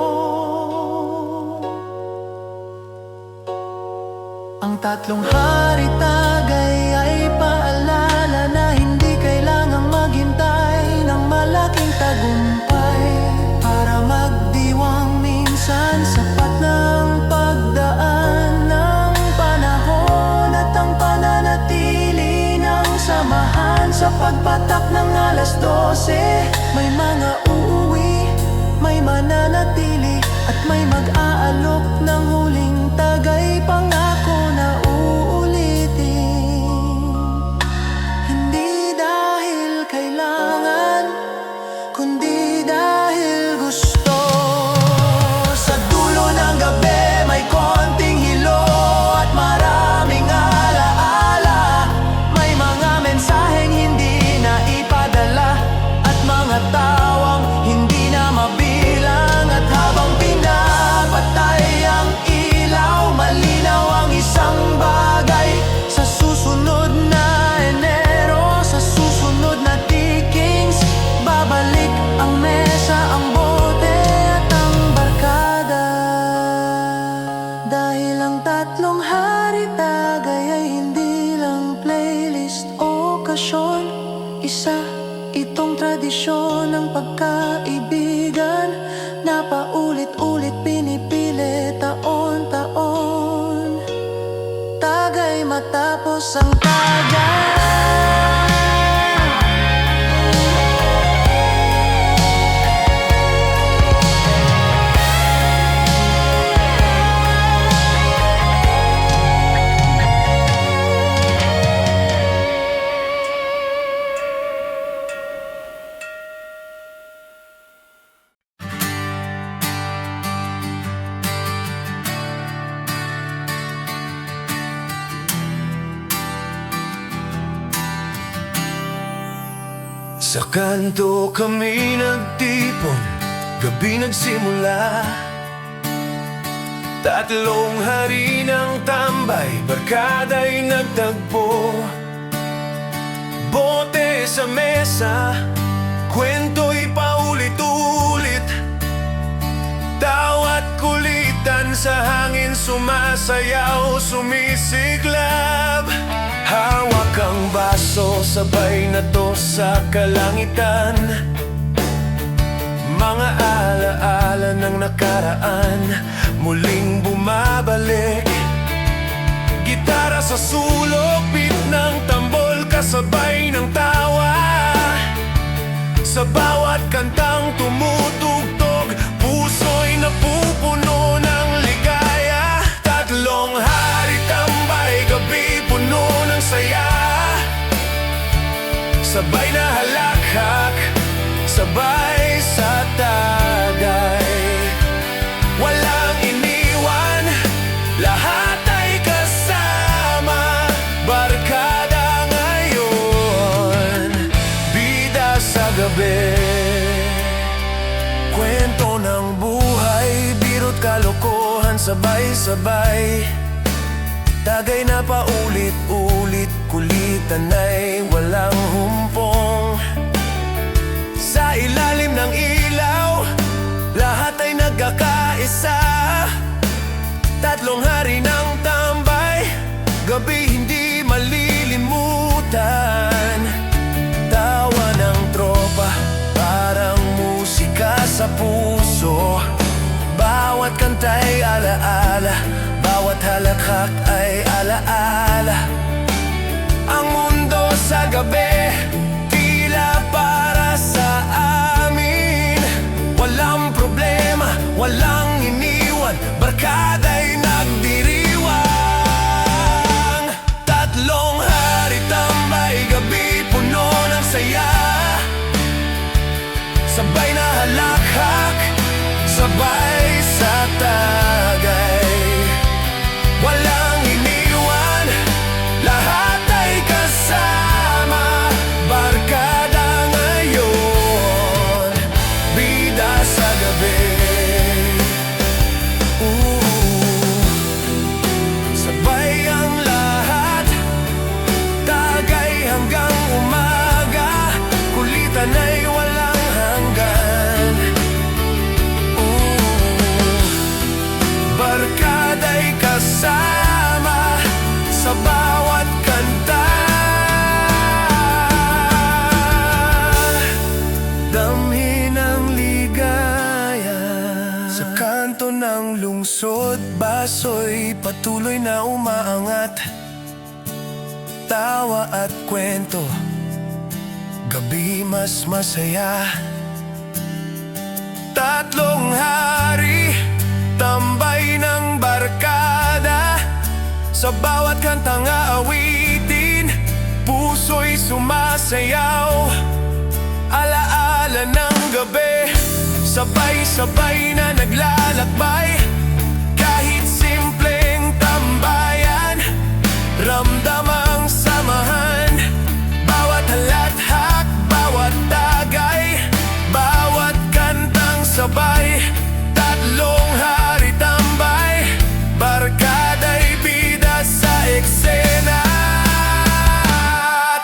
Ang tatlong hari tagay ay paalala na hindi kailangang maghintay ng malaking tagumpay para magdiwang. Minsan sapat ng pagdaan ng panahon at ang pananatili ng samahan. Sa pagpatak ng alas 12, may mga uuwi, may mananatili, at may mag-aalok ng huling tagay. Pangako na uulitin, hindi dahil kailangan, kundi dahil gusto. Sa dulo ng gabi, may konting hilo at maraming alaala. May mga mensaheng hindi na ipadala, at mga tawang hindi na mabilang. At habang pinapatay ang ilaw, malinaw ang isang bagay. Sa susunod na Enero, sa susunod na tikings, babalik ang mesa, ang bote at ang barkada. Dahil ang tatlong hari tagay ay hindi lang playlist o okasyon. Isa itong tradisyon ng pagkaibigan na paulit-ulit pinipili taon-taon. Tagay matapos ang tagay. Sa kanto kami nagtipon, gabi nagsimula. Tatlong hari ng tambay, barkada'y nagtagpo. Bote sa mesa, kwento'y paulit-ulit. Tawat kulitan sa hangin, sumasayaw, sumisiklab. Hawak ang baso, sabay na tos sa kalangitan. Mga alaala ng nakaraan muling bumabalik. Gitara sa sulok, beat ng tambol, kasabay ng tawa. Sa bawat kantang tumutugtog, puso'y napupuno ng ligaya. Tatlong hari tambay, gabi puno ng saya. Sabay na halakhak, sabay sa tagay. Walang iniwan, lahat ay kasama. Barkada ngayon, bida sa gabi. Kwento ng buhay, biro't kalokohan, sabay-sabay. Tagay na paulit-ulit, kulitan ay walang humpong. Sa ilalim ng ilaw, lahat ay nagkakaisa. Tatlong hari ng tambay, gabi hindi malilimutan. Tawa ng tropa, parang musika sa puso. Bawat kanta'y alaala, bawat halakhak ay alaala. Ang mundo sa gabi, tila para sa amin. Walang problema, walang iniwan, barkada'y nagdiriwang. Tatlong hari tambay, gabi puno ng saya. Sabay na halakhak, sabay sa tagay. Walang iniwan, lahat ay kasama. Barkada ngayon, bida sa gabi. Sabay ang lahat, tagay hanggang umaga. Kulitan ay walang hanggan. Barkada'y kasama sa bawat kanta. Damhin ang ligaya sa kanto ng lungsod. Baso'y patuloy na umaangat. Tawa at kwento, gabi mas masaya. Tatlong hari, tambay ng barkada. Sa bawat kantang aawitin, puso'y sumasayaw. Alaala ng gabi, sabay-sabay na naglalakbay. Kahit simpleng tambayan, ramdam ang samahan. Bawat halakhak, bawat tagay, bawat kantang sabay. Tatlong hari tambay, barkada'y bida sa eksena.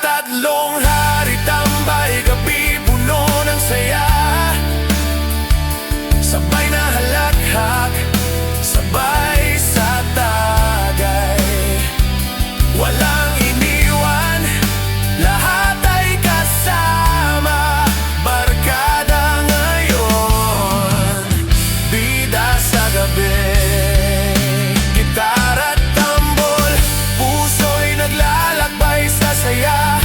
Tatlong hari tambay, gabi puno ng saya. Sabay na halakhak, sabay sa tagay. Walang iniwan, lahat ay kasama. Barkada ngayon, bida sa gabi. Gitara at tambol, puso'y naglalakbay sa saya.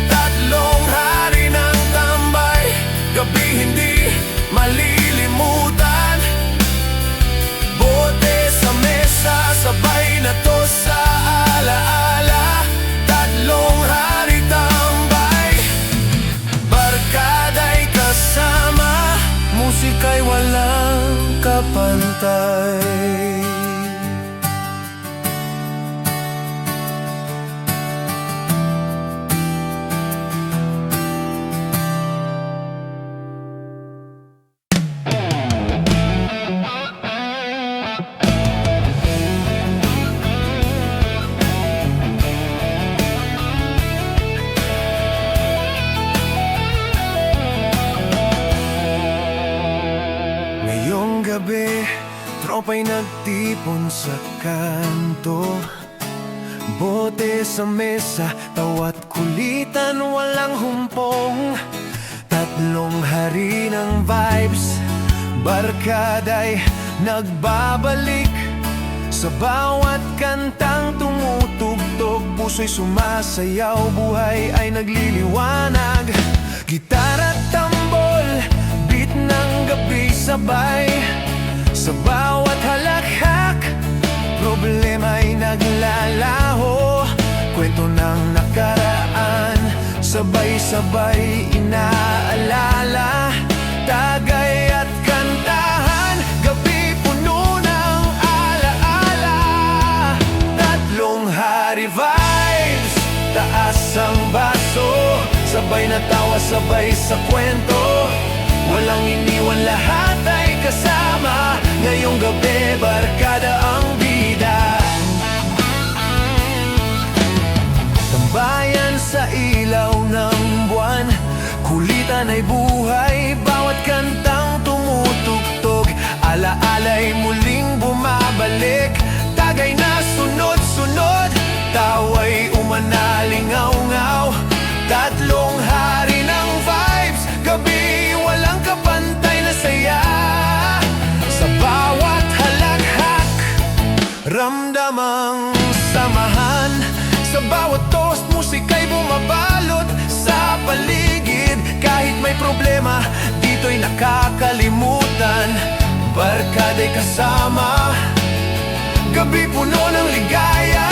Tatlong hari ng tambay, gabi hindi malilimutan. Bote sa mesa, sabay na to sa alaala. Tatlong hari tambay, barkada'y kasama. Musika'y walang kapantay. Tropa'y nagtipon sa kanto. Bote sa mesa, tawat kulitan, walang humpong. Tatlong hari ng vibes, barkada'y nagbabalik. Sa bawat kantang tumutugtog, puso'y sumasayaw, buhay ay nagliliwanag. Gitara at tambol, beat ng gabi sabay. Sa bawat halakhak, problema'y naglalaho. Kwento ng nakaraan, sabay-sabay inaalala. Tagay at kantahan, gabi puno ng alaala. Tatlong hari vibes, taas ang baso. Sabay na tawa, sabay sa kwento. Walang iniwan, lahat ay kasama. Ngayong gabi, barkada ang bida. Tambayan sa ilaw ng buwan, kulitan ay buhay, bawat kantang tumutugtog. Alaala'y muling bumabalik, tagay na sunod-sunod, tawa'y umanalingaw-ngaw. Tatlong hari ng vibes, gabi walang kapantay na saya. Sa bawat halakhak, ramdam ang samahan. Sa bawat toast, musika'y bumabalot sa paligid. Kahit may problema, dito'y nakakalimutan. Barkada'y kasama, gabi puno ng ligaya.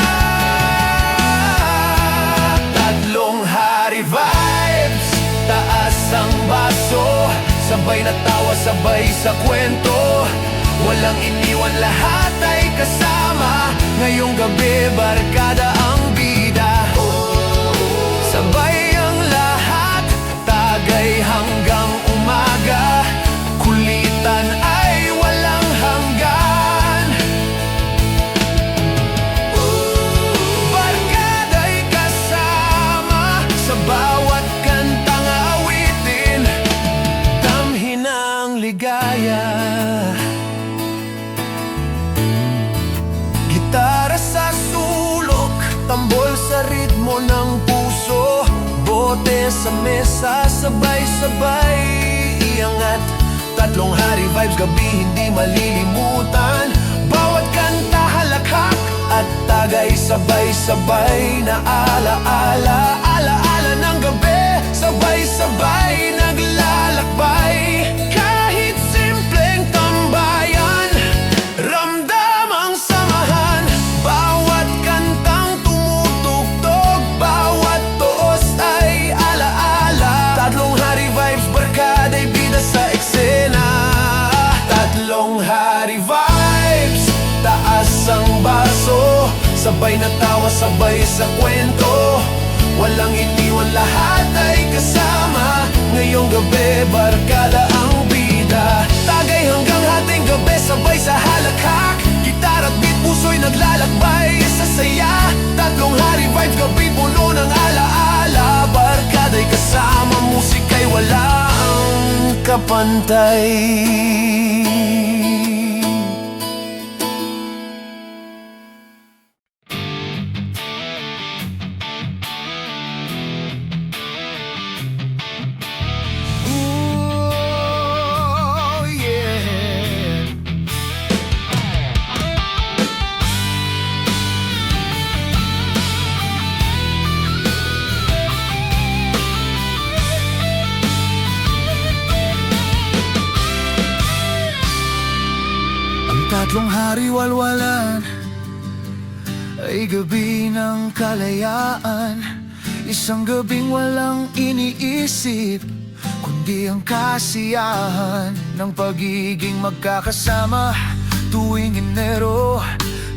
Tatlong hari vibes, taas ang baso. Sabay na tawa, sabay sa kwento. Walang iniwan, lahat ay kasama. Ngayong gabi, barkada ang bida. Sabay ang lahat, tagay hanggang umaga. Kulitan ay walang hanggan. Barkada'y kasama sa bawat kantang awitin. Damhin ang ligaya. Gitara sa sulok, tambol sa ritmo ng puso. Bote sa mesa, sabay-sabay iangat. Tatlong hari vibes, gabi hindi malilimutan. Bawat kanta halakhak at tagay, sabay-sabay na alaala. Alaala ng gabi, sabay-sabay naglalakbay. Kahit simpleng tambayan, ramdam ang samahan. Bawat kantang tumutugtog, bawat toos ay alaala. Tatlong hari vibes, barkada'y bida sa eksena. Tatlong hari vibes, taas ang baso. Sabay na tawa, sabay sa kwento. Walang iniwan, lahat ay kasama. Ngayong gabi, barkada ang bida. Tagay hanggang hating gabi, sabay sa halakhak. Gitara at beat, puso'y naglalakbay sa saya. Tatlong hari vibes, gabi puno ng alaala. Barkada'y kasama, musika'y walang kapantay. Ooh, yeah. Ang tatlong hari walwalan ay gabi ng kalayaan. Isang gabing walang iniisip, kundi ang kasiyahan ng pagiging magkakasama. Tuwing Enero,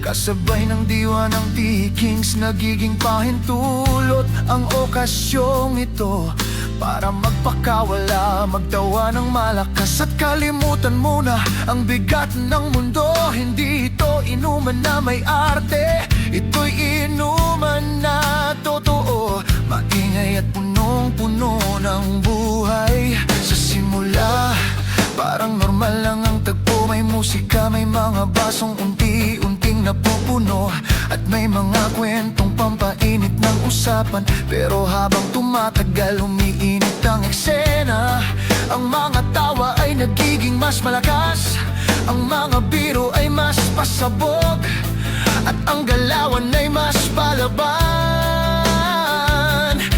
kasabay ng diwa ng P-Kings, nagiging pahintulot ang okasyong ito. Para magpakawala, magtawa ng malakas at kalimutan muna ang bigat ng mundo. Hindi ito inuman na may arte, ito'y inuman na totoo. Maingay at punong-puno ng buhay. Sa simula, parang normal lang ang tagpo. May musika, may mga basong unti-unting napupuno, at may mga kwentong mainit ng usapan, pero habang tumatagal umiinit ang eksena. Ang mga tawa ay nagiging mas malakas, ang mga biro ay mas pasabog, at ang galawan ay mas palaban.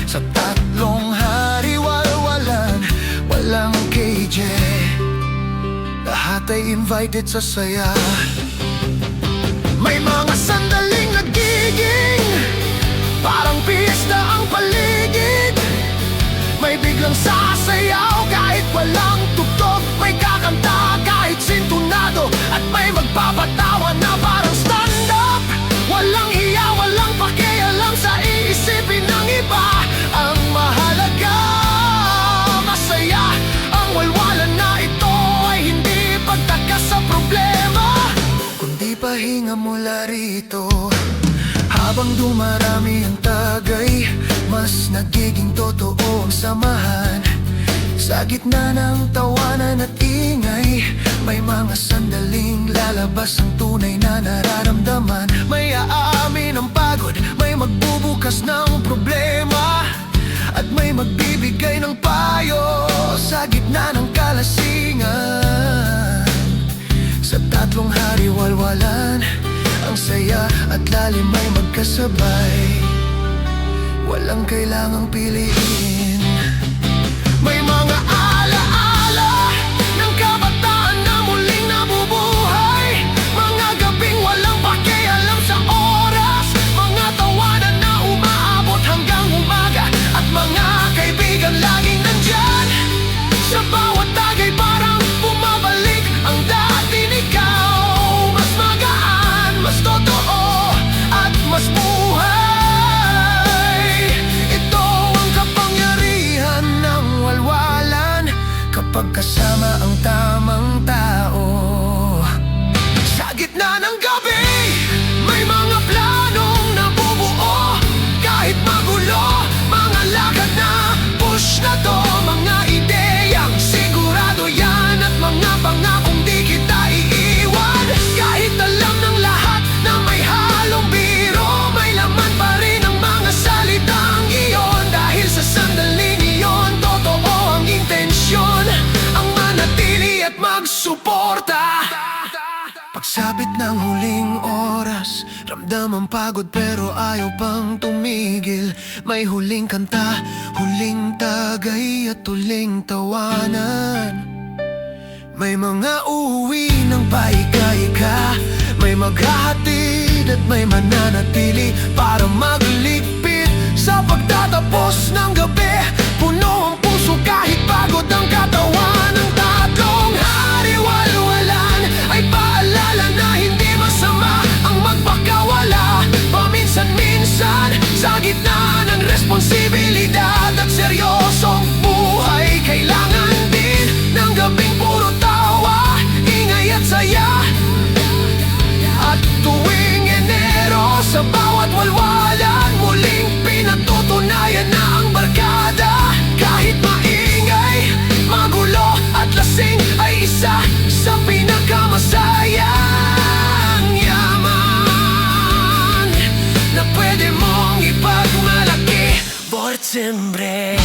Sa tatlong hari walwalan, walang KJ, lahat ay invited sa saya. May mga sandaling nagiging parang pista ang paligid. May biglang sasayaw kahit walang tugtog, may kakanta kahit sintunado, at may magpapatawa na parang stand-up. Walang hiya, walang pakialam sa iisipin ng iba. Ang mahalaga, masaya ang walwalan na ito ay hindi pagtakas sa problema, kundi pahinga mula rito. Habang dumarami ang tagay, mas nagiging totoo ang samahan. Sa gitna ng tawanan at ingay, may mga sandaling lalabas ang tunay na nararamdaman. May aamin ang pagod, may magbubukas ng problema, at may magbibigay ng payo sa gitna ng kalasingan. Sa tatlong hari walwalan, ang saya at lalim ay magkasabay, walang kailangang piliin. May mga alaala ng kabataan na muling nabubuhay, mga gabing walang pakialam sa oras, mga tawanan na umaabot hanggang umaga, at mga kaibigan laging nandyan. Sa bawat tagay parang bumabalik ang dating ikaw. Mas magaan, mas totoo, at mas buhay. Ito ang kapangyarihan ng walwalan, kapag kasama ang tamang tao. Sa gitna ng gabi, may mga planong nabubuo, kahit magulo, mga lakad na push na to, mga ideyang sigurado yan, at mga pangakong di kita iiwan. Kahit alam ng lahat na may halong biro, may laman pa rin ang mga salitang iyon. Dahil sa sandaling iyon, totoo ang intensyon, ang manatili at magsuporta. Pagsapit ng huling oras, ramdam ang pagod pero ayaw pang tumigil. May huling kanta, huling tagay at huling tawanan. May mga uuwi ng paika-ika, may maghahatid at may mananatili para magligpit sa pagtatapos ng gabi. Puno ang puso kahit pagod ang katawan. Ang tatlong hari walwalan ay paalala na hindi masama ang magpakawala. Paminsan-minsan sa gitna ng responsibilidad at seryosong buhay, kailangan din ng gabing puro tawa, ingay at saya. At tuwing Enero, sa bawat walwalan, muling pinatutunayan na ang barkada. Kahit maingay, magulo at lasing, ay isa sa pinakamasayang yaman na pwede mong ipagmalaki for sempre.